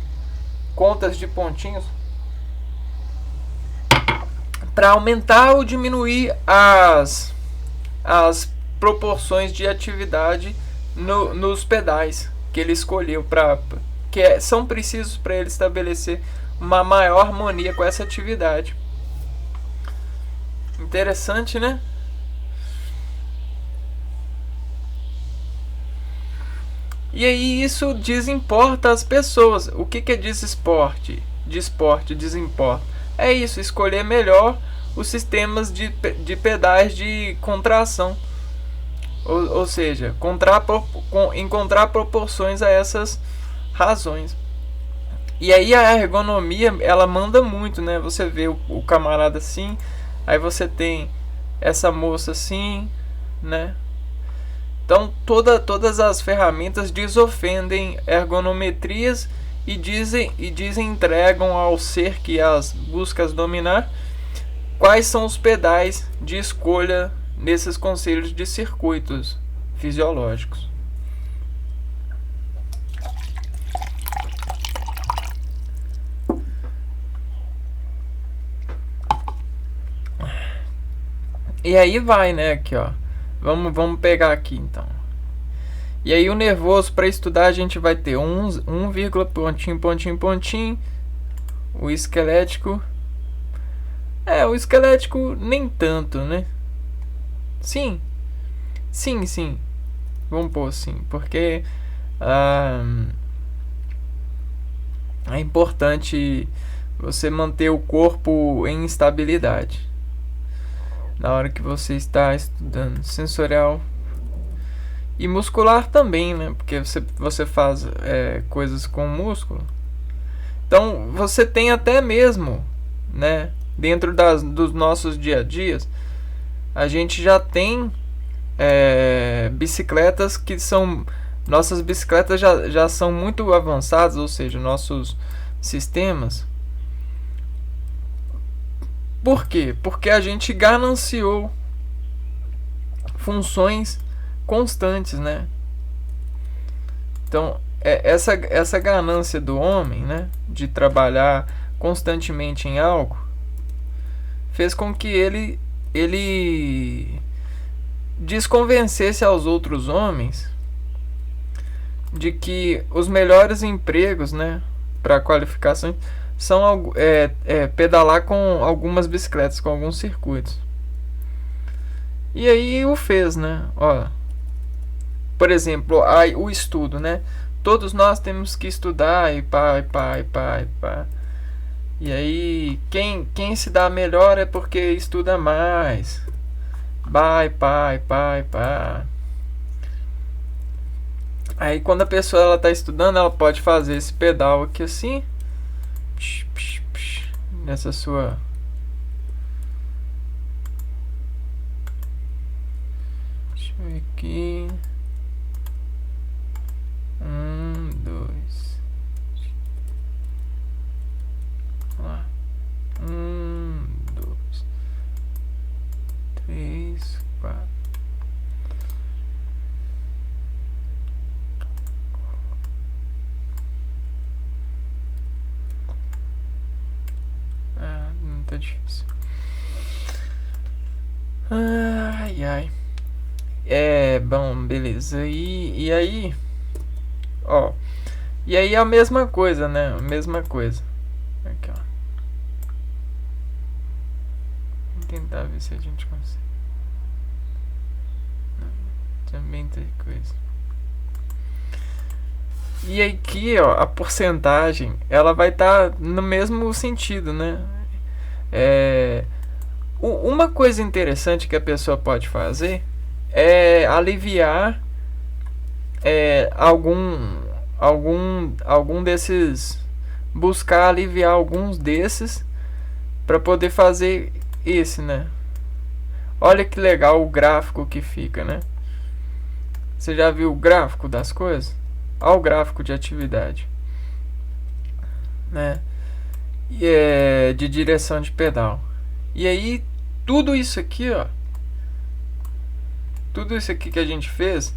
[SPEAKER 1] Contas de pontinhos, para aumentar ou diminuir as proporções de atividade nos pedais que ele escolheu, são precisos para ele estabelecer uma maior harmonia com essa atividade. Interessante, né? E aí isso desimporta as pessoas. O que é desesporte? Desimporta. É isso, escolher melhor os sistemas de pedais de contração. Ou seja, encontrar proporções a essas razões. E aí a ergonomia, ela manda muito, né? Você vê o camarada assim, aí você tem essa moça assim, né? Então todas as ferramentas desofendem ergonometrias e entregam ao ser que as busca dominar quais são os pedais de escolha nesses conselhos de circuitos fisiológicos. E aí vai, né, aqui, ó. Vamos pegar aqui, então. E aí o nervoso, para estudar, a gente vai ter 1, pontinho, pontinho, pontinho. O esquelético... o esquelético nem tanto, né? Sim. Vamos pôr assim, porque é importante você manter o corpo em estabilidade na hora que você está estudando. Sensorial e muscular também, né? Porque você faz coisas com músculo. Então você tem até mesmo, né? Dentro dos nossos dia a dias, a gente já tem bicicletas que são... Nossas bicicletas já são muito avançadas, ou seja, nossos sistemas. Por quê? Porque a gente gananciou funções constantes, né? Então, essa ganância do homem, né, de trabalhar constantemente em algo, fez com que ele desconvencesse aos outros homens de que os melhores empregos, né, para qualificações são pedalar com algumas bicicletas, com alguns circuitos. E aí o fez, né? Ó, por exemplo, o estudo, né? Todos nós temos que estudar e pá. E aí quem se dá melhor é porque estuda mais. Pá. Aí quando a pessoa ela tá estudando, ela pode fazer esse pedal aqui assim, nessa sua Deixa eu ver aqui. 1, 2. Vamos lá. 1, 2, 3, 4. Não tá difícil. Ai, ai. Bom, beleza. E aí, ó. E aí é a mesma coisa, né? A mesma coisa. Aqui, ó. Vou tentar ver se a gente consegue. Não, também tem coisa. E aqui, ó, a porcentagem, ela vai estar no mesmo sentido, né? Uma coisa interessante que a pessoa pode fazer é aliviar algum desses, buscar aliviar alguns desses para poder fazer esse, né? Olha que legal o gráfico que fica, né? Você já viu o gráfico das coisas? Olha o gráfico de atividade, né? E de direção de pedal. E aí tudo isso aqui, ó, tudo isso aqui que a gente fez,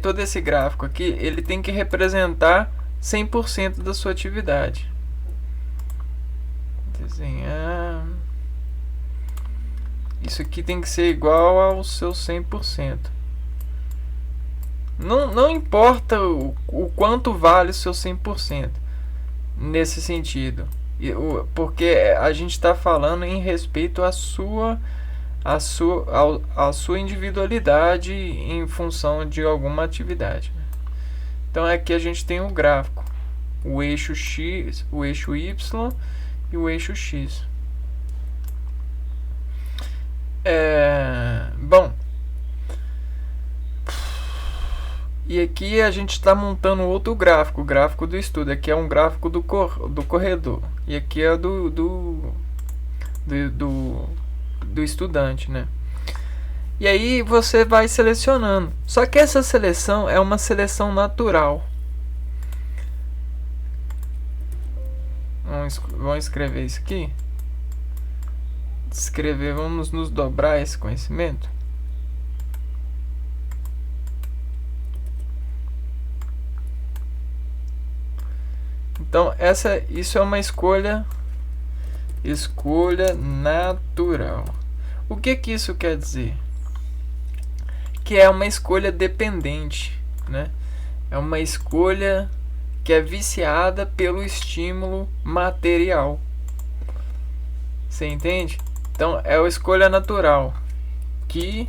[SPEAKER 1] todo esse gráfico aqui, ele tem que representar 100% da sua atividade. Desenhar. Isso aqui tem que ser igual ao seu 100%. Não importa o quanto vale o seu 100% nesse sentido. Porque a gente está falando em respeito à sua individualidade em função de alguma atividade. Então aqui a gente tem um gráfico, o eixo X, o eixo Y e o eixo X. Bom, e aqui a gente está montando outro gráfico, o gráfico do estudo. Aqui é um gráfico do corredor e aqui é do estudante, né? E aí você vai selecionando. Só que essa seleção é uma seleção natural. Vamos escrever isso aqui. Vamos nos dobrar esse conhecimento. Então isso é uma escolha natural. O que isso quer dizer? Que é uma escolha dependente, né? É uma escolha que é viciada pelo estímulo material. Você entende? Então é a escolha natural que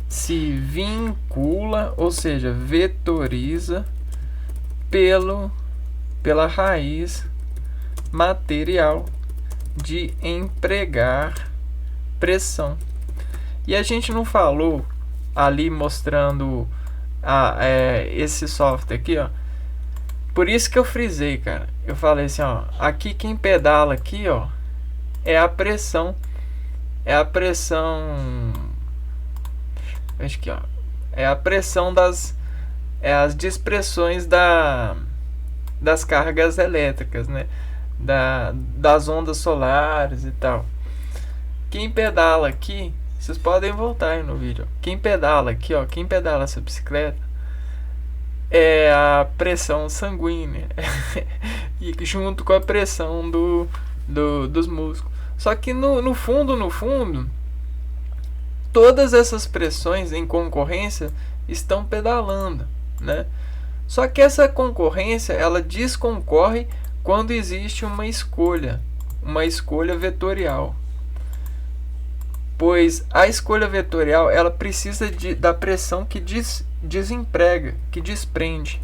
[SPEAKER 1] se vincula, ou seja, vetoriza pela raiz material de empregar pressão. E a gente não falou ali mostrando esse software aqui, ó. Por isso que eu frisei, cara. Eu falei assim, ó, aqui quem pedala aqui, ó, é a pressão. Acho que, ó, é a pressão as dispersões das cargas elétricas, né? Das ondas solares e tal. Quem pedala aqui, vocês podem voltar aí no vídeo. Quem pedala aqui, ó, quem pedala essa bicicleta é a pressão sanguínea e junto com a pressão dos músculos. Só que no fundo, todas essas pressões em concorrência estão pedalando, né? Só que essa concorrência, ela desconcorre quando existe uma escolha vetorial. Pois a escolha vetorial, ela precisa da pressão que desemprega, que desprende.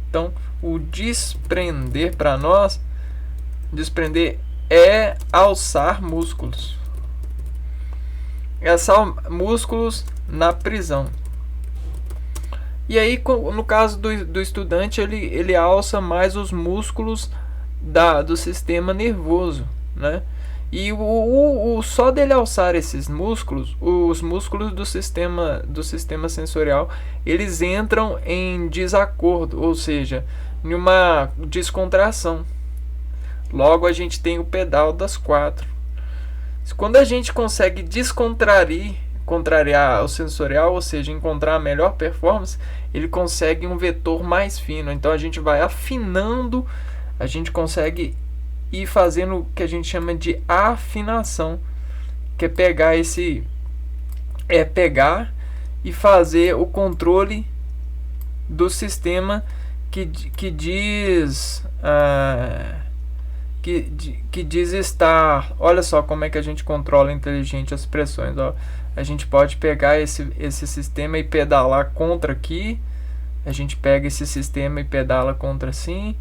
[SPEAKER 1] Então, o desprender para nós, desprender é alçar músculos. É alçar músculos na prisão. E aí, no caso do estudante, ele alça mais os músculos do sistema nervoso, né? E o só dele alçar esses músculos, os músculos do sistema sensorial, eles entram em desacordo, ou seja, em uma descontração. Logo a gente tem o pedal das 4. Quando a gente consegue contrariar o sensorial, ou seja, encontrar a melhor performance, ele consegue um vetor mais fino. Então a gente vai afinando, a gente consegue ir fazendo o que a gente chama de afinação, que é pegar e fazer o controle do sistema que diz que diz estar. Olha só como é que a gente controla inteligente as pressões. Ó. A gente pode pegar esse sistema e pedalar contra aqui. A gente pega esse sistema e pedala contra assim.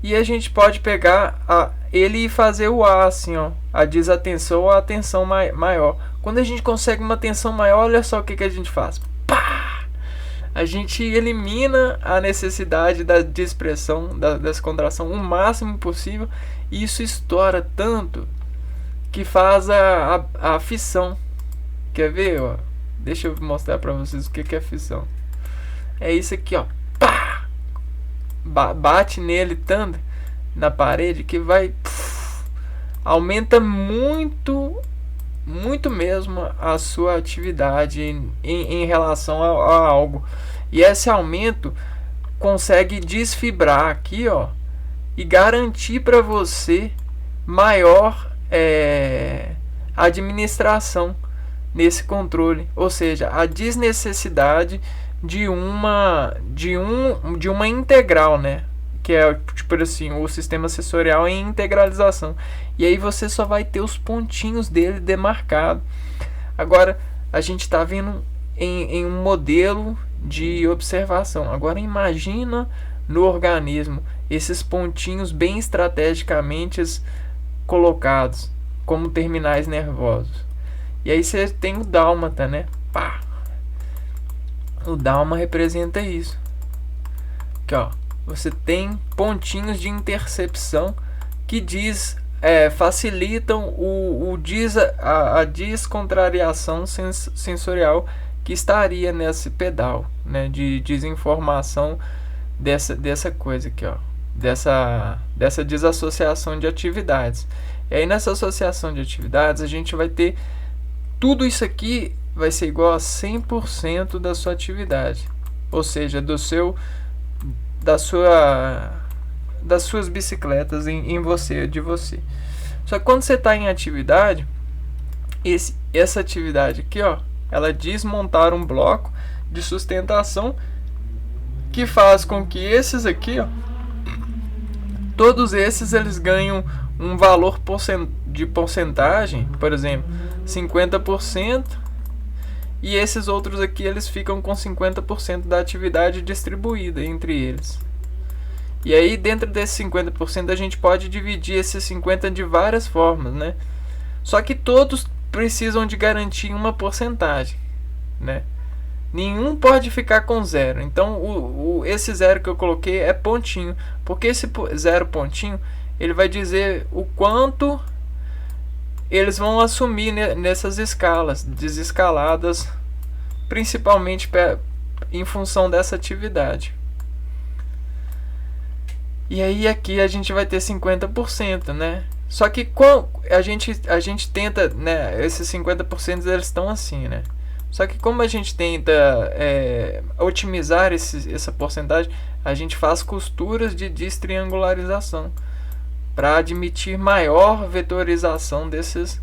[SPEAKER 1] E a gente pode pegar ele e fazer o A assim, ó, a desatenção ou a atenção maior. Quando a gente consegue uma tensão maior, olha só o que a gente faz. Pá! A gente elimina a necessidade da dispersão, dessa contração o máximo possível. E isso estoura tanto que faz a fissão. Quer ver? Ó? Deixa eu mostrar para vocês o que é fissão. É isso aqui, ó. Pá! Bate nele tanto na parede que vai aumenta muito mesmo a sua atividade em relação a algo, e esse aumento consegue desfibrar aqui, ó, e garantir para você maior administração nesse controle, ou seja, a desnecessidade de uma integral, né? Que é tipo assim, o sistema sensorial em integralização. E aí você só vai ter os pontinhos dele demarcados. Agora a gente está vendo em um modelo de observação. Agora imagina no organismo esses pontinhos bem estrategicamente colocados como terminais nervosos. E aí você tem o dálmata, né? Pá! O dálmata representa isso. Aqui, ó. Você tem pontinhos de intercepção que facilitam a descontrariação sensorial que estaria nesse pedal, né, de desinformação dessa coisa aqui, ó, dessa desassociação de atividades. E aí nessa associação de atividades a gente vai ter tudo isso aqui vai ser igual a 100% da sua atividade, ou seja, das suas bicicletas de você. Só que quando você está em atividade, essa atividade aqui, ó, ela desmontar um bloco de sustentação que faz com que esses aqui, ó, todos esses eles ganham um valor de porcentagem, por exemplo, 50%, e esses outros aqui eles ficam com 50% da atividade distribuída entre eles. E aí dentro desses 50% a gente pode dividir esses 50% de várias formas, né? Só que todos precisam de garantir uma porcentagem, né? Nenhum pode ficar com zero. Então esse zero que eu coloquei é pontinho, porque esse zero pontinho ele vai dizer o quanto eles vão assumir nessas escalas desescaladas, principalmente em função dessa atividade. E aí aqui a gente vai ter 50%, né? Só que a gente tenta, né, esses 50% eles estão assim, né? Só que como a gente tenta otimizar essa porcentagem, a gente faz costuras de destriangularização para admitir maior vetorização desses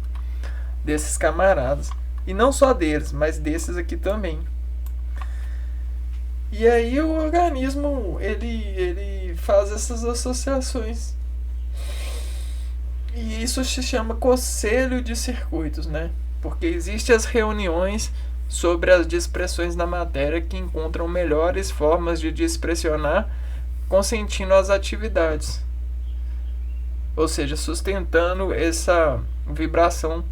[SPEAKER 1] camaradas. E não só deles, mas desses aqui também. E aí o organismo ele faz essas associações. E isso se chama conselho de circuitos, né? Porque existem as reuniões sobre as dispersões da matéria que encontram melhores formas de dispersionar consentindo as atividades. Ou seja, sustentando essa vibração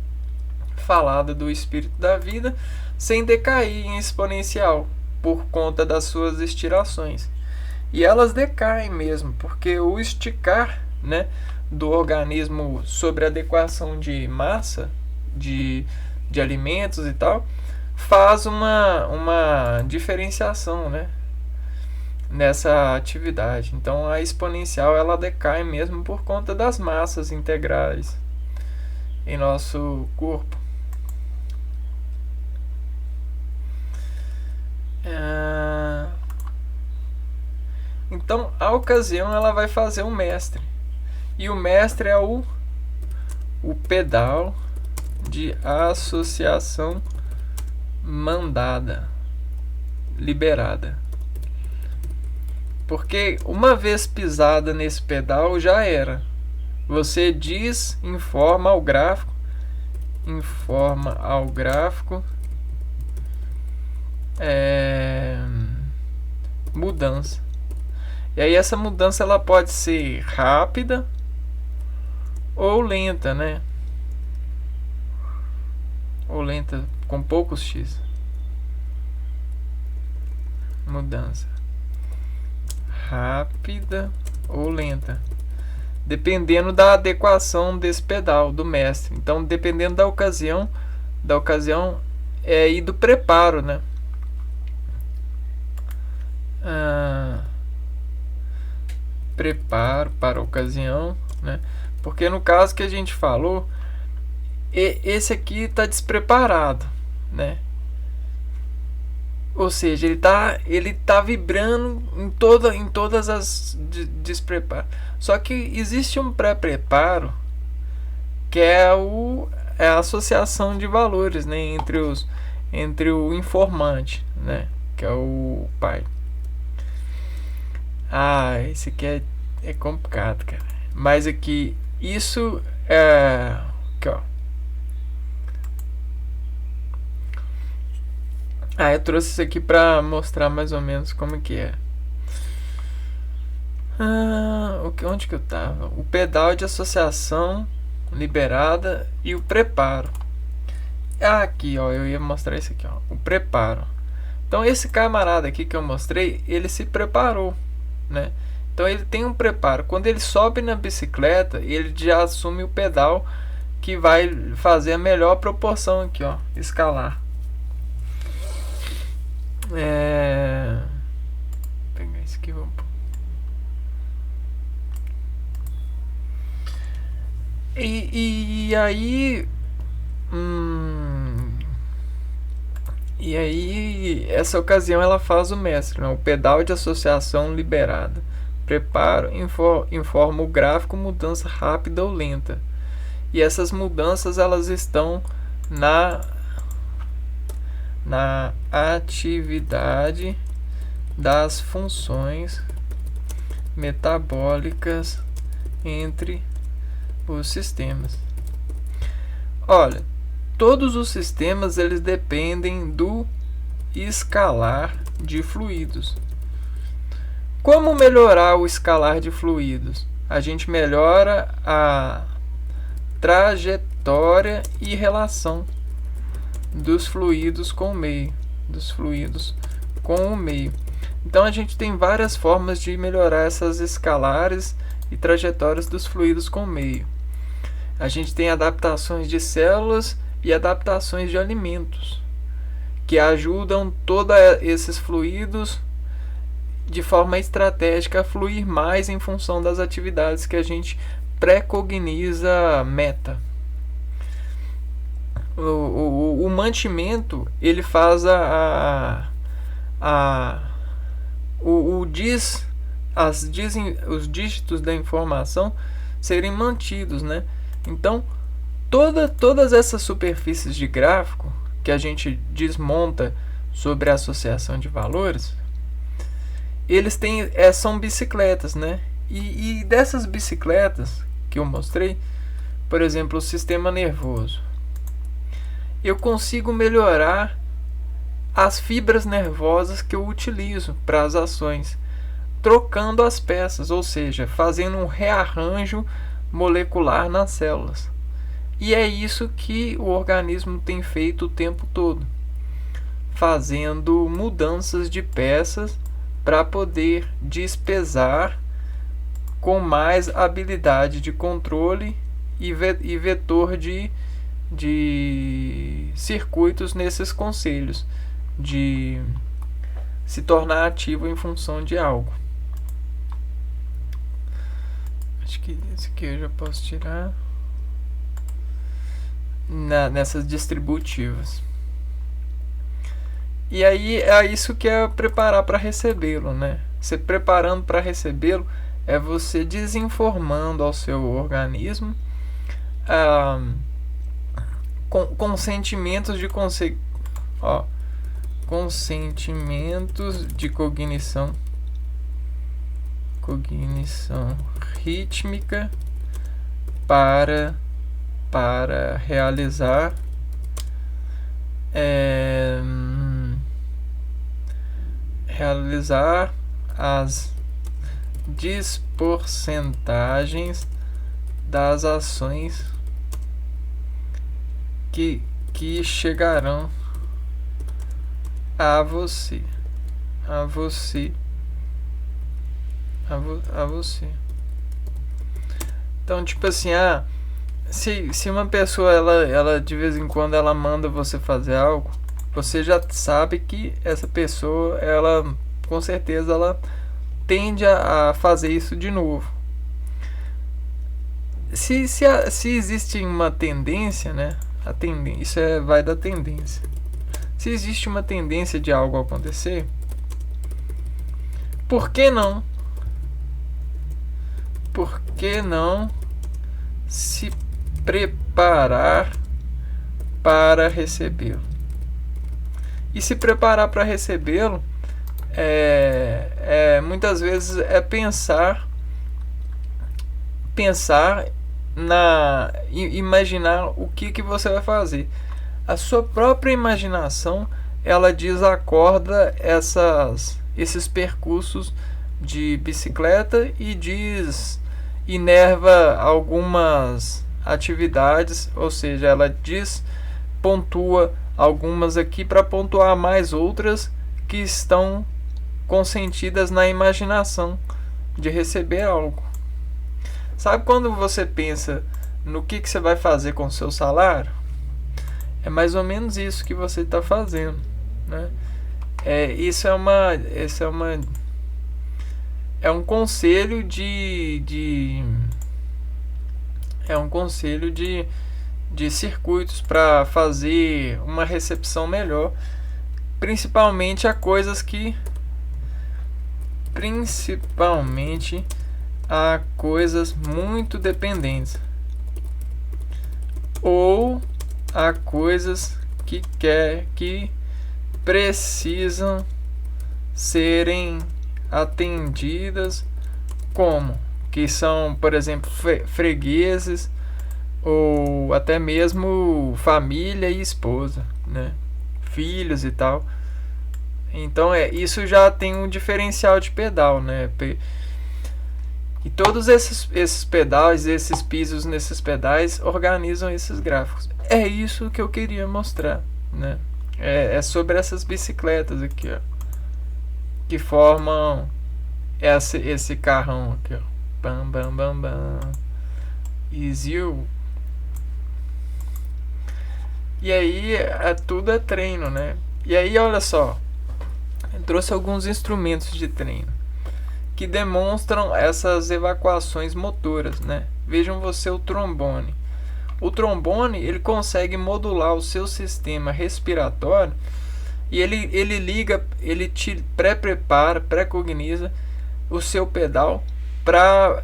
[SPEAKER 1] falada do espírito da vida sem decair em exponencial por conta das suas estirações. E elas decaem mesmo, porque o esticar, né, do organismo sobre adequação de massa de alimentos e tal, faz uma diferenciação, né, nessa atividade. Então a exponencial ela decai mesmo por conta das massas integrais em nosso corpo. Então a ocasião ela vai fazer o mestre, e o mestre é o pedal de associação mandada, liberada. Porque uma vez pisada nesse pedal já era. Você informa ao gráfico mudança. E aí essa mudança ela pode ser rápida ou lenta, né? Ou lenta com poucos x. Mudança rápida ou lenta, dependendo da adequação desse pedal do mestre. Então, dependendo da ocasião e do preparo, né? Preparo para a ocasião, né? Porque no caso que a gente falou, esse aqui está despreparado, né? Ou seja, ele tá vibrando em todas as despreparos. Só que existe um pré-preparo que é a associação de valores, né, entre o informante, né, que é o pai. Esse aqui é complicado, cara. Mas aqui isso é aqui, ó. Eu trouxe isso aqui para mostrar mais ou menos como que é. Onde que eu tava? O pedal de associação liberada e o preparo. Aqui, ó, eu ia mostrar isso aqui, ó, o preparo. Então esse camarada aqui que eu mostrei, ele se preparou, né? Então ele tem um preparo. Quando ele sobe na bicicleta, ele já assume o pedal que vai fazer a melhor proporção aqui, ó, escalar. Vou pegar isso aqui, vamos. E aí essa ocasião ela faz o mestre, né? O pedal de associação liberada. Preparo, informa o gráfico mudança rápida ou lenta. E essas mudanças elas estão na atividade das funções metabólicas entre os sistemas. Olha, todos os sistemas eles dependem do escalar de fluidos. Como melhorar o escalar de fluidos? A gente melhora a trajetória e relação dos fluidos com o meio, Então a gente tem várias formas de melhorar essas escalares e trajetórias dos fluidos com o meio. A gente tem adaptações de células e adaptações de alimentos, que ajudam todos esses fluidos de forma estratégica a fluir mais em função das atividades que a gente precogniza meta. O mantimento ele faz os dígitos da informação serem mantidos, né? Então todas essas superfícies de gráfico que a gente desmonta sobre a associação de valores, eles são bicicletas, né? E dessas bicicletas que eu mostrei, por exemplo, o sistema nervoso, eu consigo melhorar as fibras nervosas que eu utilizo para as ações, trocando as peças, ou seja, fazendo um rearranjo molecular nas células. E é isso que o organismo tem feito o tempo todo, fazendo mudanças de peças para poder despesar com mais habilidade de controle e vetor de circuitos nesses conselhos, de se tornar ativo em função de algo. Acho que esse aqui eu já posso tirar nessas distributivas. E aí é isso que é preparar para recebê-lo, né? Você preparando para recebê-lo é você desinformando ao seu organismo consentimentos de consentimentos de cognição rítmica para realizar as porcentagens das ações que chegarão a você. Então, tipo assim, se uma pessoa ela de vez em quando ela manda você fazer algo, você já sabe que essa pessoa, ela com certeza ela tende a fazer isso de novo. Se existe uma tendência, né? Isso vai da tendência. Se existe uma tendência de algo acontecer, por que não se preparar para recebê-lo? E se preparar para recebê-lo muitas vezes é pensar imaginar o que você vai fazer. A sua própria imaginação, ela desacorda esses percursos de bicicleta e inerva algumas atividades, ou seja, ela pontua algumas aqui para pontuar mais outras que estão consentidas na imaginação de receber algo. Sabe quando você pensa no que você vai fazer com o seu salário? É mais ou menos isso que você está fazendo, né? Isso é um conselho de circuitos para fazer uma recepção melhor, principalmente a coisas muito dependentes ou a coisas que precisam serem atendidas, que são, por exemplo, fregueses ou até mesmo família e esposa, né? Filhos e tal. Então isso já tem um diferencial de pedal, né? E todos esses pedais, esses pisos nesses pedais organizam esses gráficos. É isso que eu queria mostrar, né? É sobre essas bicicletas aqui, ó, que formam esse carrão aqui, ó. Bam, bam, bam, bam. Easy. E aí tudo é treino, né? E aí, olha só, eu trouxe alguns instrumentos de treino que demonstram essas evacuações motoras, né? Vejam você o trombone. O trombone, ele consegue modular o seu sistema respiratório e ele liga, ele te pré-prepara, pré-cogniza o seu pedal para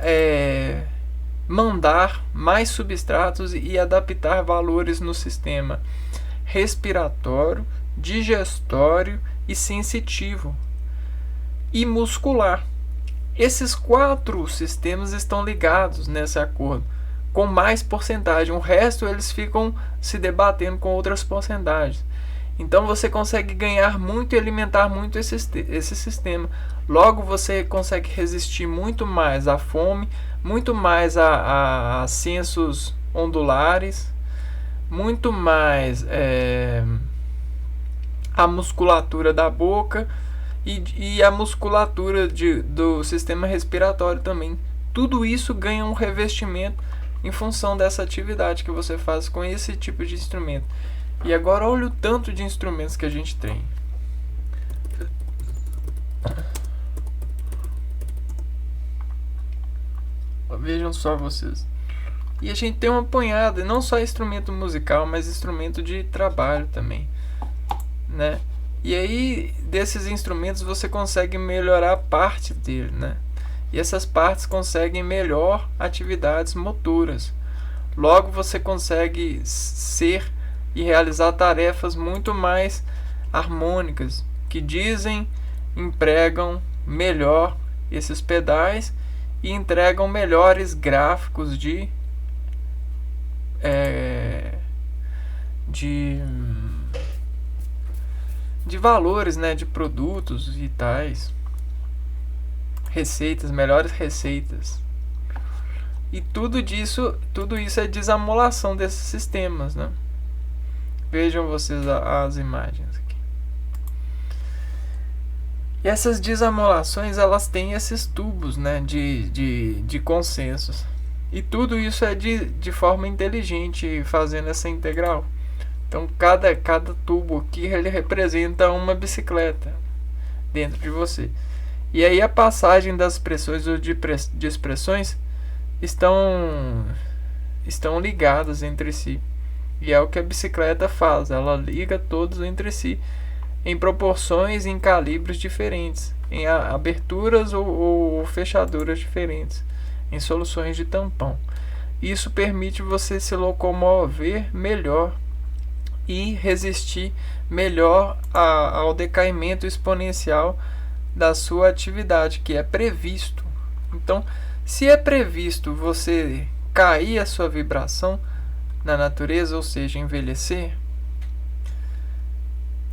[SPEAKER 1] mandar mais substratos e adaptar valores no sistema respiratório, digestório e sensitivo e muscular. Esses 4 sistemas estão ligados nesse acordo com mais porcentagem. O resto eles ficam se debatendo com outras porcentagens. Então você consegue ganhar muito e alimentar muito esse sistema. Logo você consegue resistir muito mais à fome, muito mais a sensos ondulares, muito mais a musculatura da boca e a musculatura do sistema respiratório também tudo isso ganha um revestimento em função dessa atividade que você faz com esse tipo de instrumento. E agora olha o tanto de instrumentos que a gente tem. Vejam só vocês. E a gente tem uma punhada, não só instrumento musical, mas instrumento de trabalho também, né? E aí, desses instrumentos, você consegue melhorar parte dele, né? E essas partes conseguem melhor atividades motoras. Logo, você consegue ser e realizar tarefas muito mais harmônicas, que empregam melhor esses pedais e entregam melhores gráficos de valores, né, de produtos e tais, receitas, melhores receitas. E tudo isso é desamolação desses sistemas, né? Vejam vocês as imagens aqui. E essas desamolações, elas têm esses tubos, né, de consensos. E tudo isso é de forma inteligente, fazendo essa integral. Então, cada tubo aqui, ele representa uma bicicleta dentro de você. E aí a passagem das pressões ou de expressões estão ligadas entre si. E é o que a bicicleta faz. Ela liga todos entre si em proporções e em calibres diferentes, em aberturas ou fechaduras diferentes, em soluções de tampão. Isso permite você se locomover melhor e resistir melhor ao decaimento exponencial da sua atividade, que é previsto. Então, se é previsto você cair a sua vibração na natureza, ou seja, envelhecer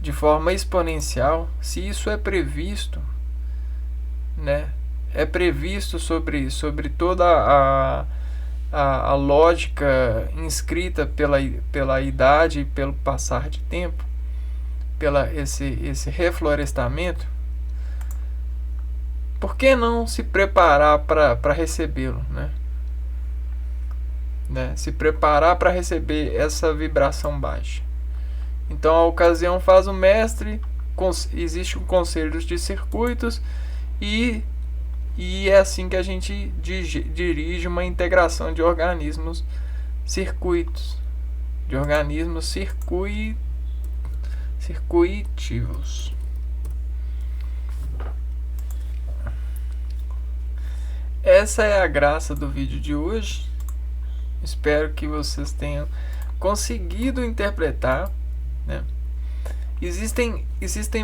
[SPEAKER 1] de forma exponencial, se isso é previsto, né? É previsto sobre toda a lógica inscrita pela idade e pelo passar de tempo, esse reflorestamento. Por que não se preparar para recebê-lo, né? Se preparar para receber essa vibração baixa. Então a ocasião faz o mestre, existe um conselho de circuitos e é assim que a gente dirige uma integração de organismos circuitos, de organismos circuitivos. Essa é a graça do vídeo de hoje. Espero que vocês tenham conseguido interpretar, né? Existem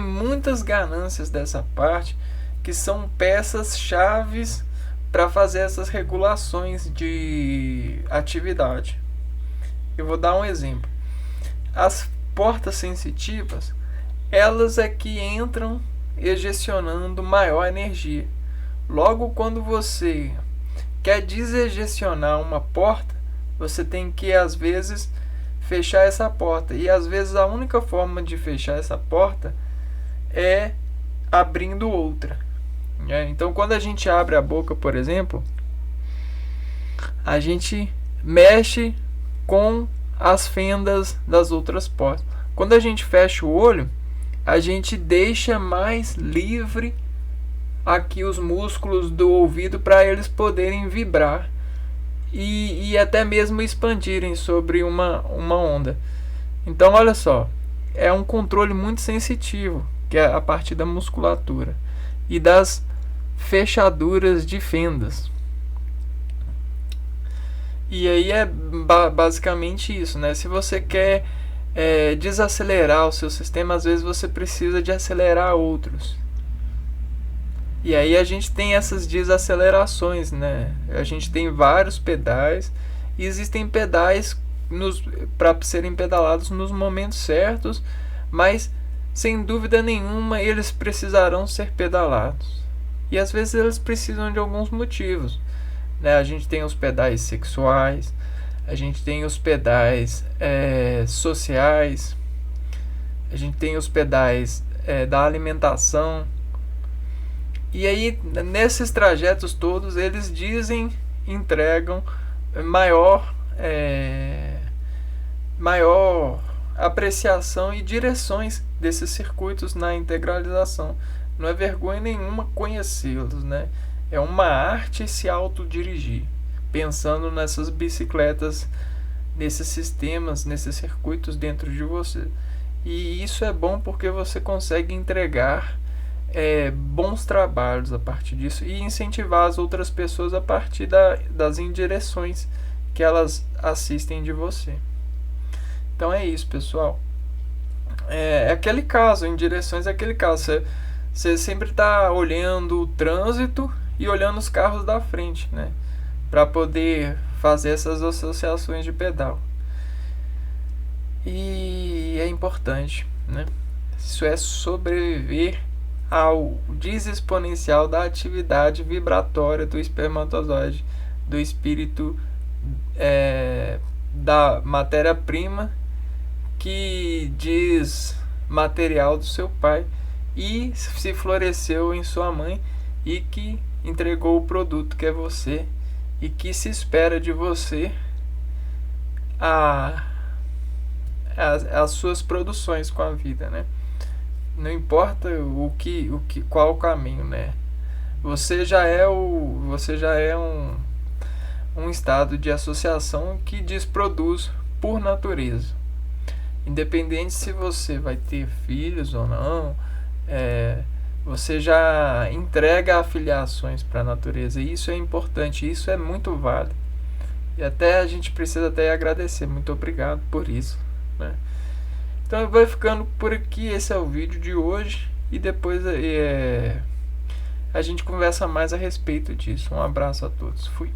[SPEAKER 1] muitas ganâncias dessa parte, que são peças chaves para fazer essas regulações de atividade. Eu vou dar um exemplo. As portas sensitivas, elas é que entram ejecionando maior energia. Logo, quando você quer desejecionar uma porta, você tem que, às vezes, fechar essa porta. E, às vezes, a única forma de fechar essa porta é abrindo outra. Então, quando a gente abre a boca, por exemplo, a gente mexe com as fendas das outras portas. Quando a gente fecha o olho, a gente deixa mais livre aqui os músculos do ouvido para eles poderem vibrar e até mesmo expandirem sobre uma onda. Então, olha só, é um controle muito sensitivo, que é a partir da musculatura e das fechaduras de fendas. E aí é basicamente isso, né? Se você quer desacelerar o seu sistema, às vezes você precisa de acelerar outros. E aí a gente tem essas desacelerações, né? A gente tem vários pedais e existem pedais para serem pedalados nos momentos certos, mas sem dúvida nenhuma eles precisarão ser pedalados. E às vezes eles precisam de alguns motivos, né? A gente tem os pedais sexuais, a gente tem os pedais sociais, a gente tem os pedais da alimentação. E aí, nesses trajetos todos, eles entregam maior apreciação e direções desses circuitos na integralização. Não é vergonha nenhuma conhecê-los, né? É uma arte se autodirigir, pensando nessas bicicletas, nesses sistemas, nesses circuitos dentro de você. E isso é bom porque você consegue entregar bons trabalhos a partir disso e incentivar as outras pessoas a partir das indireções que elas assistem de você. Então é isso, pessoal. É aquele caso, indireções é aquele caso. Você sempre está olhando o trânsito e olhando os carros da frente, né? Para poder fazer essas associações de pedal. E é importante, né? Isso é sobreviver ao desexponencial da atividade vibratória do espermatozoide, do espírito da matéria-prima que diz material do seu pai e se floresceu em sua mãe e que entregou o produto que é você e que se espera de você as suas produções com a vida, né? Não importa qual o caminho, né? Você já é um estado de associação que desproduz por natureza. Independente se você vai ter filhos ou não, você já entrega afiliações para a natureza. E isso é importante, isso é muito válido. E até a gente precisa até agradecer. Muito obrigado por isso, né? Então vai ficando por aqui. Esse é o vídeo de hoje. E depois a gente conversa mais a respeito disso. Um abraço a todos. Fui.